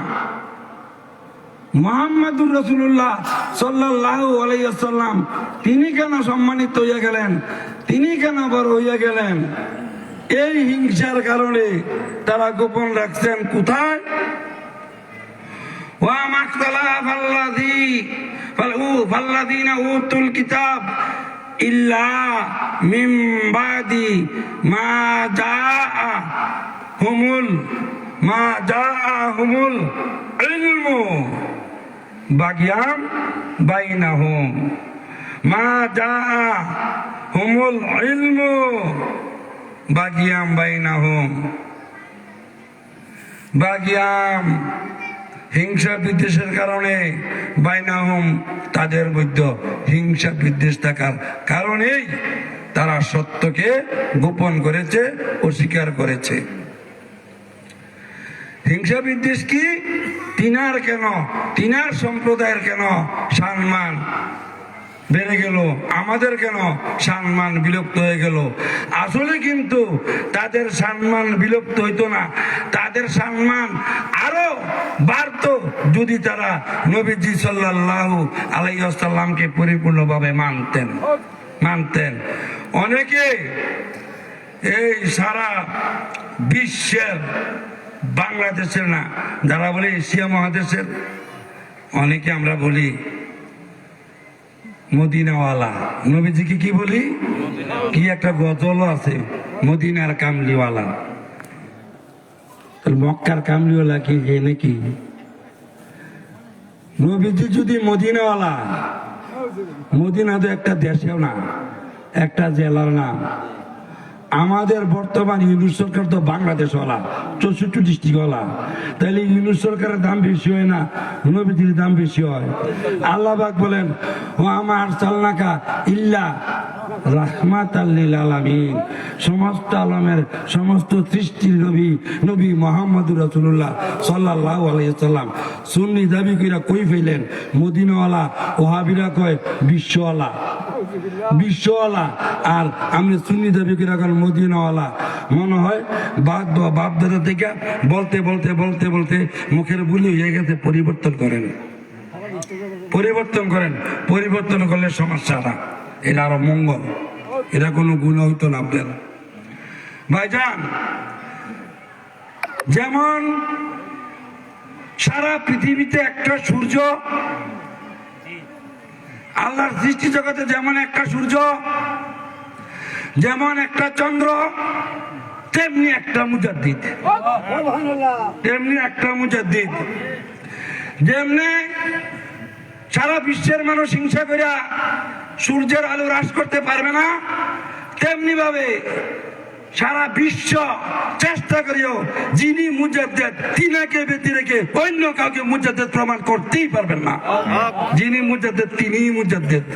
মুহাম্মদুর রাসূলুল্লাহ সাল্লাল্লাহু আলাইহি ওয়াসাল্লাম তিনি কেন সম্মানিত হইয়া গেলেন, তিনি কেন বড় হইয়া গেলেন? এই হিংসার কারণে তারা গোপন রাখছেন। কোথায়? ওয়া মাখতালাফাল্লাযীনা উতুল কিতাব ইল্লা মিন বাদি মা জাআহুমুল ইলমু বাগিয়াম বাইনাহুম। মা জাআহুমুল ইলমু বাগিয়াম বাইনাহুম। বাগিয়াম হিংসা বিদ্বেষের কারণে, বাইনাহুম তাদের মধ্যে হিংসা বিদ্বেষ থাকার কারণেই তারা সত্যকে গোপন করেছে, অস্বীকার করেছে। হিংসা বিদ্বেষ কি? তিনার কেন, তিনার সম্প্রদায়ের কেন সম্মান বেড়ে গেল, আমাদের কেন সম্মান বিলুপ্ত হয়ে গেল? আসলে কিন্তু তাদের সম্মান বিলুপ্ত হইতো না, তাদের সম্মান আরো বাড়তো যদি তারা নবীজি সাল্লাল্লাহু আলাইহি ওয়াসাল্লামকে পরিপূর্ণভাবে মানতেন। অনেকে এই সারা বিশ্বের, বাংলাদেশের না, যারা বলে এশিয়া মহাদেশের, অনেকে আমরা বলি মদিনাওয়ালা। নবীজিকে কি বলি? কি একটা গজল আছে, মদিনার কামলিওয়ালা। মক্কার কামলিওয়ালা কি নাকি? নবীজি যদি মদিনাওয়ালা, মদিনা তো একটা দেশেও না, একটা জেলার না। আমাদের বর্তমান ইউনুস সরকার তো বাংলাদেশওয়ালা, 64 ডিস্ট্রিক্টওয়ালা। তাহলে ইউনুস সরকারের দাম বেশি হয় না, নবীজির দাম বেশি হয়? আল্লাহ পাক বলেন, ও আমার সাল্লাকা ইল্লা রাহমাতাল লিল আলামিন, সমস্ত আলমের, সমস্ত সৃষ্টির নবী মুহাম্মদুর রাসূলুল্লাহ সাল্লাল্লাহু আলাইহি ওয়াসাল্লাম। সুন্নি দাবি কইরা কই ফেলেন মদিনাওয়ালা, ওহাবিরা কয় বিশ্বওয়ালা। আর আমরা সুন্নি দাবি কইরা কয় মদিনাওয়ালা। মনে হয় বাপ দাদা থেকে বলতে বলতে বলতে বলতে মুখের বুলি হয়ে গেছে। পরিবর্তন করেন, পরিবর্তন করলে সমস্যা না, এটা আরো মঙ্গল, এটা কোনো গুণ হইতো না আপনার ভাইজান। যেমন সারা পৃথিবীতে একটা সূর্য, আল্লাহর সৃষ্টি জগতে যেমন একটা সূর্য, যেমন একটা চন্দ্র, তেমনি একটা মুজাদ্দিদ, যেমনি সারা বিশ্বের মানুষ হিংসা করিয়া সূর্যের আলো হ্রাস করতে পারবে না, তেমনি ভাবে সারা বিশ্ব চেষ্টা করিও যিনি মুজাদ্দিদ তিনাকে ব্যতী রেখে অন্য কাউকে মুজাদ্দিদ প্রমাণ করতেই পারবেন না। যিনি মুজাদ্দিদ তিনিই মুজাদ্দিদ।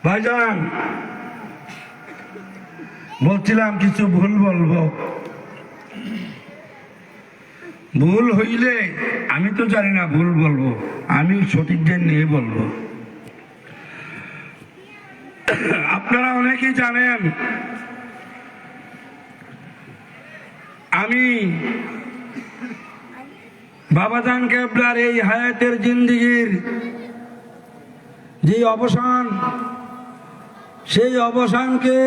ভাইজান, বলছিলাম কিছু ভুল বলবো। ভুল হইলে আমি তো জানি না ভুল বলবো, আমি সঠিক জ্ঞান নিয়ে বলবো। আপনারা অনেকেই জানেন আমি বাবাজান কেবলার এই হায়াতের জিন্দেগির যে অবসান, সেই অবসানকে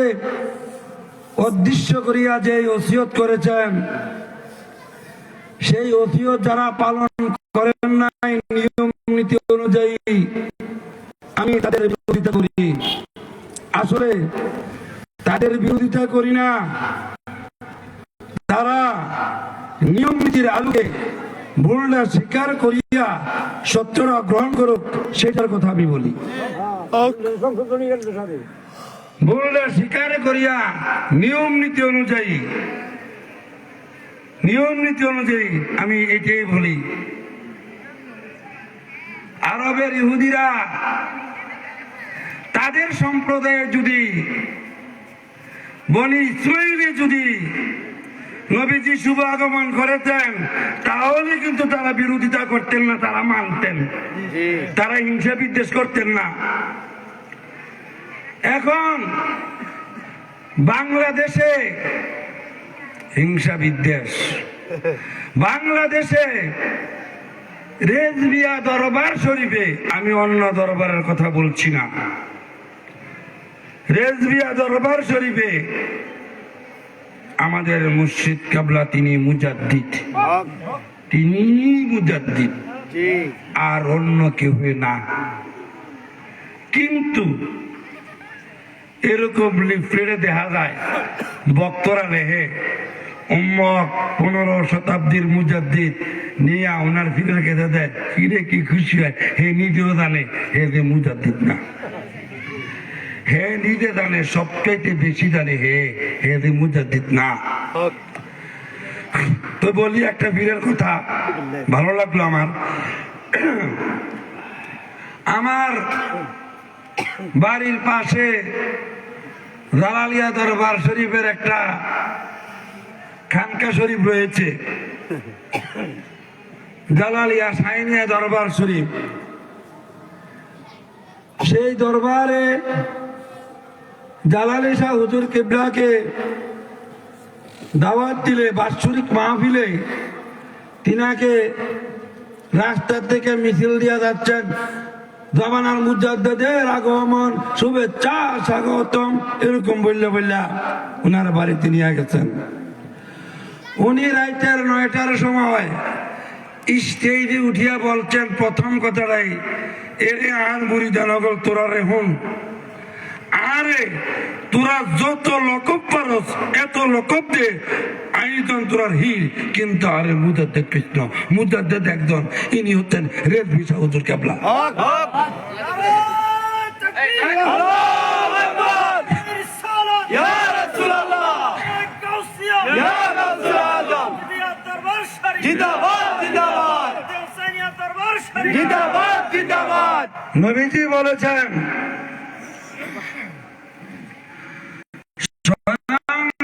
উদ্দেশ্য করিয়া যে ওসিয়ত করেছেন, সেই ওসিয়ত যারা পালন করেন নাই নিয়ম নীতি অনুযায়ী, আমি তাদের বিরোধিতা করি। আসলে তাদের বিরোধিতা করি না, তারা নিয়ম নীতির আলোকে ভুলটা স্বীকার করিয়া সত্যটা গ্রহণ করুক, সেটার কথা আমি বলি। ভুলটা স্বীকার করিয়া নিয়ম নীতি অনুযায়ী আমি এটাই বলি। আরবের ইহুদিরা তাদের সম্প্রদায়ে যদি বনি ইসরাঈলে যদি নবীজি শুভ আগমন করেছেন, তাহলে কিন্তু তারা বিরোধিতা করতেন না, তারা মানতেন, তারা হিংসা বিদ্বেষ করতেন না। এখন বাংলাদেশে হিংসা বিদ্বেষ, বাংলাদেশে রেজবিয়া দরবার শরীফে, আমি অন্য দরবারের কথা বলছি না, রেজবিয়া দরবার শরীফে আমাদের মুর্শিদ কেবলা তিনি মুজাদ্দিদ, আর অন্য কেউ না। কিন্তু এরকম লিফলেটে দেখা যায় বক্তরা লেহে উম্মত 15 শতাব্দীর মুজাদ্দিদ নিয়ে ওনার ফিরে খেতে দেয়, ফিরে কি খুশি হয়, হে নিজেও জানে হে যে মুজাদ্দিদ না। হে নিজে জানে সবচাইতে বেশি জানে হে হে যে মুজাদ্দিদ না। তো বলি একটা বীরের কথা, ভালো লাগলো আমার। আমার বাড়ির পাশে জালালিয়া দরবার শরীফের একটা খানকা শরীফ রয়েছে, জালালিয়া সাইনিয়া দরবার শরীফ। সেই দরবারে জালালি শাহ হুজুর কিবলাকে দাওয়াত দিলে বাৎসরিক মাহফিলে তিনাকে রাস্তা থেকে মিছিল দিয়ে যাচ্ছেন, জামানার মুজাদ্দিদের আগমন, শুভেচ্ছা, স্বাগতম, এরকম বললে উনার বাড়িতে নিয়ে গেছেন। উনি রাইতের 9টার সময় স্টেজে উঠিয়া বলছেন প্রথম কথাটাই, এরে আর মুরিদানগর তোরা রে হুন, আরে তোরা যত লকব পারস এত লকব দে, আইতন তোরার হির, কিন্তু আরে মুজাদ্দিদ কৃষ্ণ, মুজাদ্দিদ একজন, ইনি হচ্ছেন রেজভী শাহ হুজুর কেবলা। নবীজি বলেছেন,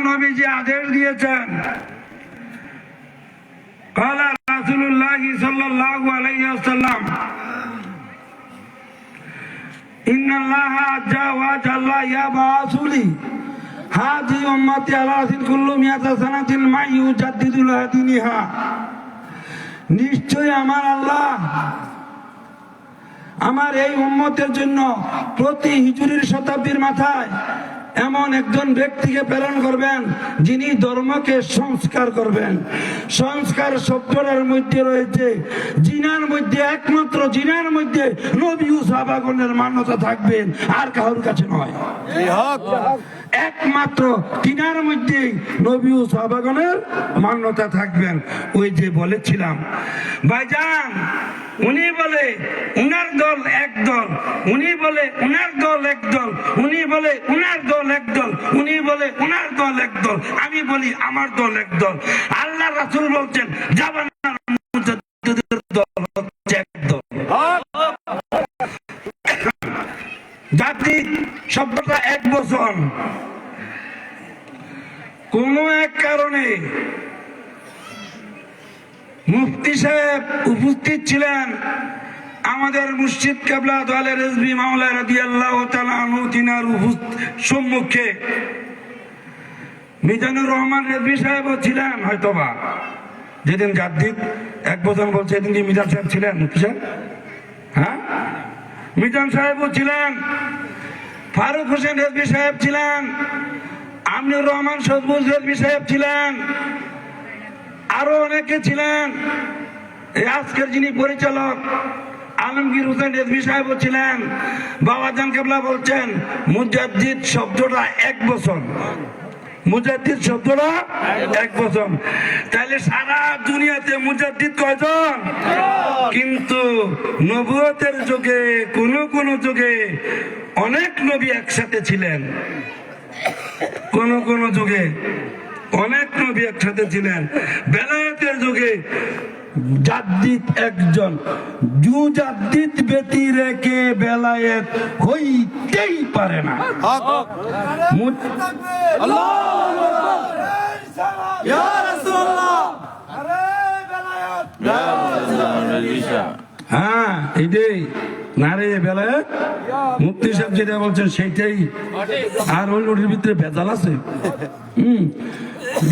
নবীজি আদেশ দিয়েছেন, কালা রাসূলুল্লাহ সাল্লাল্লাহু আলাইহি ওয়াসাল্লাম, ইন্নাল্লাহা আজ্জা ওয়া জাল্লা ইয়াবাসুলি হাযি উম্মতি আলা রাসিল কুল্লু মিয়াতা সানাতিন মা ইউজাদ্দিদু লাহা দীনিহা। নিশ্চয় আমার আল্লাহ আমার এই উম্মতের জন্য প্রতি হিজরির শতাব্দীর মাথায় এমন একজন ব্যক্তিকে প্রেরণ করবেন যিনি ধর্মকে সংস্কার করবেন। সংস্কার শব্দটার মধ্যে রয়েছে জিনার মধ্যে, একমাত্র জিনার মধ্যে নবী ও সাহাবাগণের মান্যতা থাকবেন, আর কারোর কাছে নয়। একমাত্র তিনার মধ্যে নবী ও সাহাবাগণের মান্যতা থাকবেন। ওই যে বলেছিলাম ভাইজান, উনি বলে উনার দল এক দল, উনি বলে উনার দল এক দল, উনি বলে উনার দল এক দল, উনি বলে উনার দল এক দল, আমি বলি আমার দল এক দল। আল্লাহ রাসূল বলছেন জামানার মুজাদ্দিদের দল হচ্ছে এক দল। জাতি শব্দটা এক বচন। কোন এক কারণে মুফতি সাহেব উপস্থিত ছিলেন, আমাদের মুর্শিদ কেবলা দয়ালে রেজভী মাওলা রাদিয়াল্লাহু তাআলা আনহু তিনার সম্মুখে মিজানুর রহমান রেজভী সাহেবও ছিলেন, হয়তোবা যেদিন জাদ্দিদ এক বচন বলছে সেদিন কি মিজান সাহেব ছিলেন? মুফতি সাহেব, হ্যাঁ, মিজান সাহেবও ছিলেন, ফারুক হোসেন রেজভী সাহেব ছিলেন, আমিনুর রহমান সজবুজ রেজভী সাহেব ছিলেন, আরো অনেকে ছিলেন। আজকের যিনি পরিচালক আলমগীর হোসেন রেজভী সাহেবও ছিলেন। বাবাজান কেবলা বলছেন মুজাদ্দিদ শব্দটা এক বচন, মুজাদ্দিদ শব্দটা এক বচন। তাহলে সারা দুনিয়াতে মুজাদ্দিদ কয়জন? কিন্তু নবুয়তের যুগে কোন যুগে অনেক নবী একসাথে ছিলেন, কোন যুগে অনেক নবী একসাথে ছিলেন। বেলায়েতের যুগে জাদ্দিদ একজন, মুজাদ্দিদ ব্যতি রেখে বেলায়েত হইতেই পারে না। হ্যাঁ, এটাই নারে বেলায়েত। মুফতি সাহেব যেটা বলছেন সেইটাই। আর ওর ভিতরে ভেজাল আছে।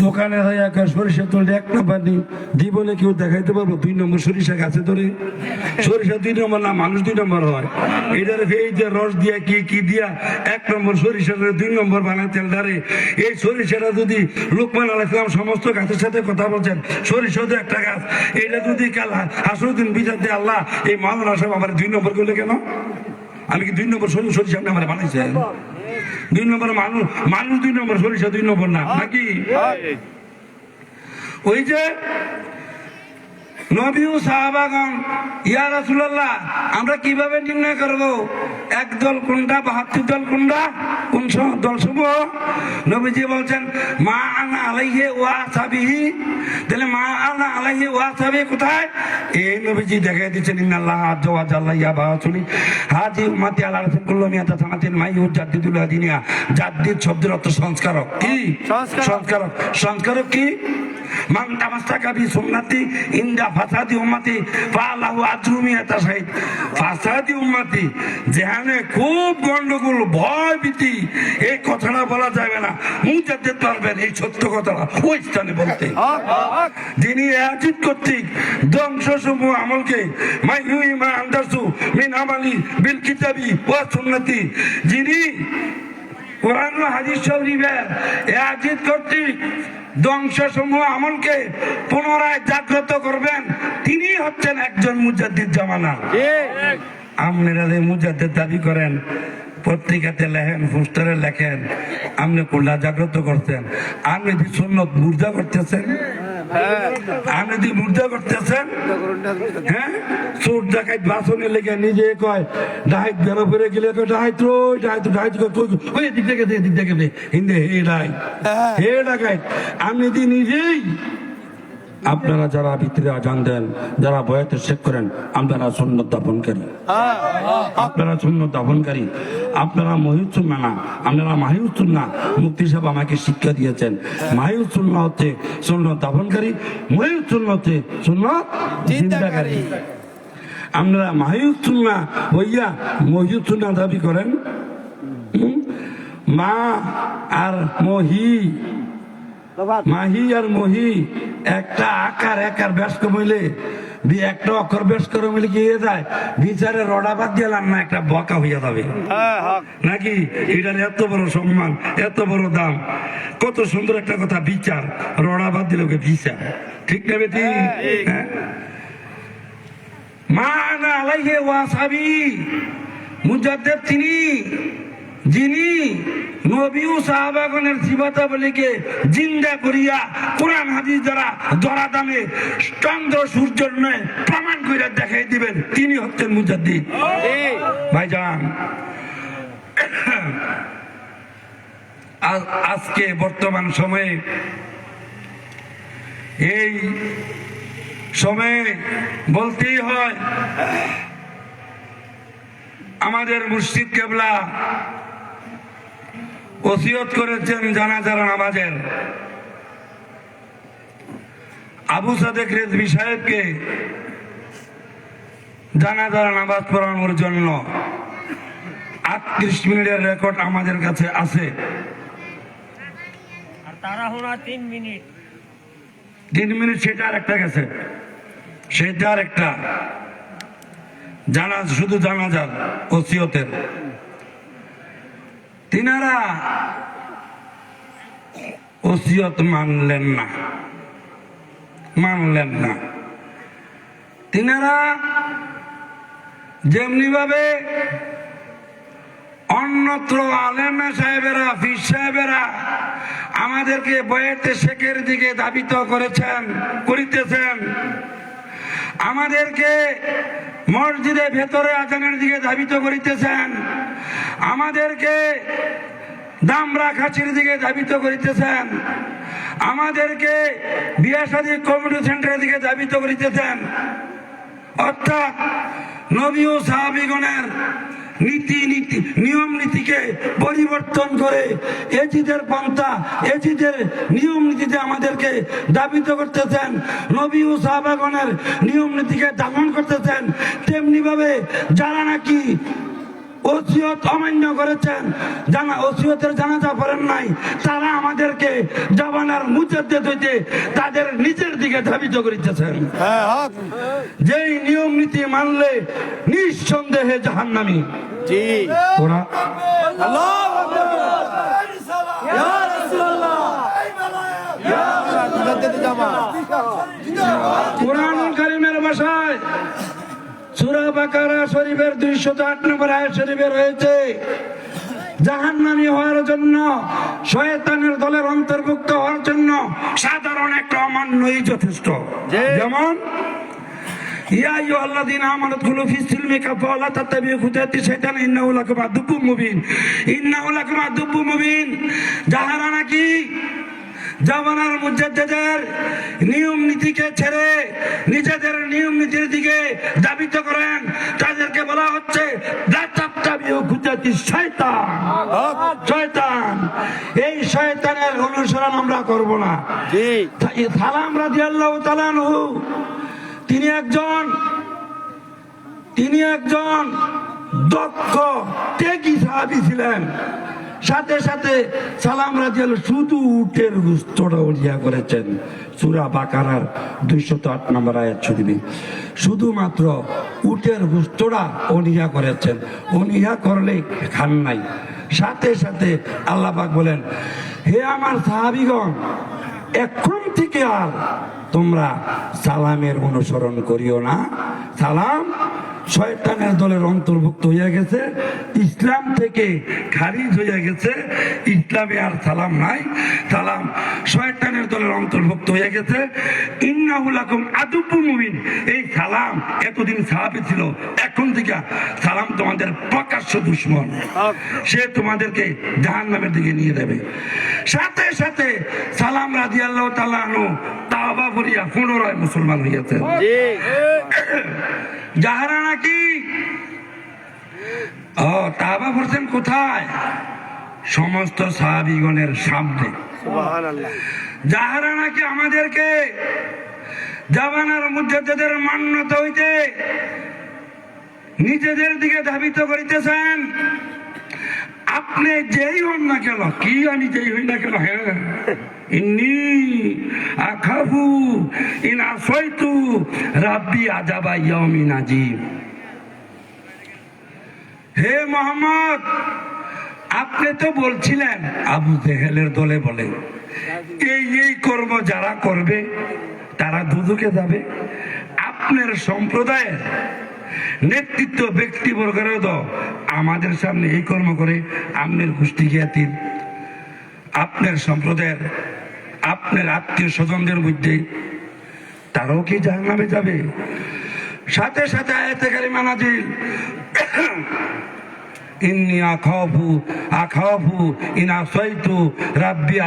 দোকানে সরিষা তুললে 1 নম্বর দিই বলে কেউ দেখাইতে পারবো 2 নম্বর সরিষা গাছে ধরে। সরিষা 2 নম্বর না, মানুষ 2 নম্বর হয়। এটার এই যে রস দিয়া কি দিয়া 1 নম্বর সরিষা 2 নম্বর বানায় তেল ধারে। এই সরিষাটা যদি লোকমান আলাইহিস সালাম সমস্ত গাছের সাথে কথা বলছেন, সরিষা তো একটা গাছ, এটা যদি কাল আসরুদ্দিন বিচার দিয়ে আল্লাহ এই মাওলানা সাহেব আমার 2 নম্বর করলে কেন? আমি কি 2 নম্বর সরিষা আপনি আমার বানাইছে? 2 নম্বর মানুষ 2 নম্বর সরিষা 2 নম্বর না নাকি? ওই যে নবী ও সাহাবাগণ, ইয়া রাসূলুল্লাহ আমরা কিভাবে নির্ণয় করব একদল কোনটা, 72 দল কোনটা, কোন দল সমূহ? নবীজি বলছেন মা আনা আলাইহি ওয়া সাবিহি। তাহলে মা আনা আলাইহি ওয়া সাবিহি কোথায়? এই নবীজি দেখাই দিচ্ছেন ইন্নাল্লাহ আযজা ওয়া জাল্লা ইয়াবাসুনি হাজি উম্মতি আলা রাসূল কুল্লু মিয়াতা সানাতিন মাইয়ু জাদ্দিদুল আদিনিয়া। জাদ্দিদ শব্দের অর্থ সংস্কারক। কি সংস্কারক? সংস্কারক কি? মান তামাসসাকা বি সুন্নতি ইনদা ফাসাদি উম্মতি ফালাহু আজরু মিয়াতা শাহীদ। ফাসাদি উম্মতি যেখানে খুব গন্ডগোল, ভয় ভীতি, এই কথাটা বলা যাবে না, মুজাদ্দিদ পারবেন এই সত্য কথাটা ওই স্থানে বলতে। যিনি ইয়াজিদ কর্তৃক ধ্বংসসমূহ আমলকে মাইয়ুই মা আনদাসু মিন আমালি বিল কিতাবি ওয়া সুন্নতি, যিনি কোরআন ও হাদিস শরীফের ইয়াজিদ কর্তৃক ধ্বংসসমূহ আমলকে পুনরায় জাগ্রত করবেন, তিনি হচ্ছেন একজন মুজাদ্দিদ জামানা। আপনারা যে মুজাদ্দিদ দাবি করেন, পত্রিকাতে লেখেন, পোস্টারে লেখেন, আপনি কোনটা জাগ্রত করছেন? আপনি কি সুন্নত মুর্দা করতেছেন? আপনি কি মুর্দা করতেছেন? হ্যাঁ, চোর ডাকাত বাসনে লেগে নিজে কয় ডাইত বেরো ফিরে গেলে ডাইত ওই দিক থেকে দিক থেকে হিন্দে হে ডাইত হে ডাকাত। আপনি কি নিজেই, আপনারা যারা ভিতরে আজান দেন, যারা বয়াতে শেখ করেন, আপনারা সুন্নত দাফনকারী, আপনারা সুন্নত দাফনকারী, আপনারা মহিউস সুন্নাহ না, আপনারা মাহিউস সুন্নাহ। মুফতি সাহেব আমাকে শিক্ষা দিয়েছেন, মাহিউস সুন্নাহ হচ্ছে সুন্নত দাফনকারী, মহিউস সুন্নাহ হচ্ছে সুন্নত জিন্দাকারী। আপনারা মাহিউস সুন্নাহ হইয়া মহিউস সুন্নাহ দাবি করেন। মা আর মহি, মাহি আর মহি একটা আকার একার ব্যাস কমাইলে একটা অক্ষর ব্যাস করে মিলে কি হয়ে যায়? বিচারে রডা বাদ দিলাম না, একটা বকা হইয়া যাবে নাকি? এটার এত বড় সম্মান, এত বড় দাম, কত সুন্দর একটা কথা, বিচার। রডা বাদ দিলে ওকে বিচার, ঠিক না বেটি? মা না আলাইহি ওয়া সাবি, মুজাদ্দিদ তিনি যিনি নবী ও সাহাবাগণের জীবতাবলীকে জিন্দা করিয়া কোরআন হাদিস দ্বারা ধরা দামে চন্দ্র সূর্যের নয় প্রমাণ করে দেখাই দিবেন, তিনি হচ্ছেন মুজাদ্দিদ। ভাইজান, আজকে বর্তমান সময়ে, এই সময়ে বলতেই হয়, আমাদের মুর্শিদ কেবলা ওসিয়ত করেছেন জানাজার নামাজের। আবু সাদেক রেজভী সাহেবকে জানাজার নামাজ পড়ানোর জন্য 38 মিনিটের রেকর্ড আমাদের কাছে আছে। আর তাড়াহুড়া 3 মিনিট, 3 মিনিট সেটা আর একটা গেছে, সেটা আর একটা জানাজ, শুধু জানাজার ওসিয়তের। তিনারা ওসিয়ত মানলেন না। তিনারা যেমনি ভাবে অন্যত্র আলেমা সাহেবেরা, ফির সাহেবেরা আমাদেরকে বয়াতে শেখের দিকে ধাবিত করিতেছেন, আমাদেরকে মসজিদে ভেতরে আজানের দিকে ধাবিত করিতেছেন, আমাদেরকে দামরা খাসির দিকে ধাবিত করিতেছেন, আমাদেরকে বিয়া শাদী কমিউনিটি সেন্টারের দিকে ধাবিত করিতেছেন। অর্থাৎ নবী ও সাহাবীগণের নিয়ম নীতিকে পরিবর্তন করে এজিদের পন্থা, এজিদের নিয়ম নীতিতে আমাদেরকে দাবিত করতেছেন, নবী ও সাহাবাগণের নিয়ম নীতিকে দমন করতেছেন। তেমনি ভাবে যারা নাকি ওসিয়ত অমান্য করেছেন, ওসিয়তের জানাজা পড়েন নাই, তারা আমাদেরকে জামানার মুজাদ্দিদ হইতে তাদের নিজের দিকে ধাবিত করিতেছেন। যেই নিয়ম নীতি মানলে নিঃসন্দেহে জাহান্নামী। ওরা কুরআনুল কারীমের ভাষায় সূরা বাকারা শরীফের 208 নম্বর আয়াত শরীফে রয়েছে, জাহান্নামী হওয়ার জন্য, শয়তানের দলের অন্তর্ভুক্ত হওয়ার জন্য সাধারণ একটা অমান্যই যথেষ্ট। যেমন ইয়া আইয়ুহাল্লাযীনা আমানু দুখুলু ফিস সিলমি কাফা ওয়া লা তাত্তাবিউ খুতুওয়াতিশ শাইতান ইন্নাহু লাকুম আদুব্বুম মুবিন। যাহারা নাকি জামানার মুজাদ্দিদের নিয়ম নীতিকে ছেড়ে নিজেদের নিয়ম নীতির দিকে ধাবিত করেন, তাদেরকে বলা হচ্ছে লা তাত্তাবিউ খুতুওয়াতিশ শয়তান। এই শয়তানের অনুসরণ আমরা করব না। জি সালাম রাদিয়াল্লাহু তাআলা আনহু তিনি একজন দক্ষ ত্যাগী সাহাবী ছিলেন। সাথে সাথে সালাম রাদিয়াল্লাহু শুধু উটের গোশতটা ওলিয়া করেছেন। সূরা বাকারার 208 নম্বর আয়াত শরীফে শুধুমাত্র উটের গোশতটা ওলিয়া করেছেন, ওলিয়া করলে খান নাই। সাথে সাথে আল্লাহ পাক বলেন, হে আমার সাহাবীগণ, এখন থেকে আর তোমরা সালামের অনুসরণ করিও না। সালাম শয়তানের দলের অন্তর্ভুক্ত হইয়া গেছে, ইসলাম থেকে খারিজ হইয়া গেছে। ইসলামে আর সালাম নাই, সালাম শয়তানের দলের অন্তর্ভুক্ত হইয়া গেছে। ইন্নাহু লাকুম আদুব্বুম মুবিন। এই সালাম এতদিন সাহাবী ছিল, এখন থেকে সালাম তোমাদের প্রকাশ্য দুশমন। সে তোমাদেরকে জাহান্নামের দিকে নিয়ে যাবে। সাথে সাথে সালাম রাদিয়াল্লাহু তাআলা আনহু তাওবা করিয়া পুনরায় মুসলমান হইয়াছেন। যাহারা নাকি তাওবা করছেন কোথায়? সমস্ত সাহাবীগণের সামনে। সুবহানাল্লাহ। যাহারা নাকি আমাদেরকে জামানার মুজাদ্দিদের মান্যতা হইতে নিজেদের দিকে ধাবিত করিতেছেন, আপনি যেই হন না কেন, কি আমি যেই হই না কেন, হ্যাঁ ইন্নী আখাফু ইন আসাইতু রাব্বি আযাবা ইয়াউমিন আযীম। হে মুহাম্মদ, আপনি তো বলছিলেন আবু জেহেলের দলে বলে এই কর্ম যারা করবে তারা দুজকে যাবে। আপনার সম্প্রদায়ের নেতৃত্ব ব্যক্তিবর্গের তো আমাদের সামনে এই কর্ম করে আপনার গোষ্ঠী জ্ঞাতির, আপনার সম্প্রদায়ের, আপনার আত্মীয় স্বজনদের মধ্যে তারাও কি জাহান্নামে যাবে? সাথে সাথে আয়াতে কারিমা নাজিল, ইন্নী আখাফু ইন আসাইতু রাব্বি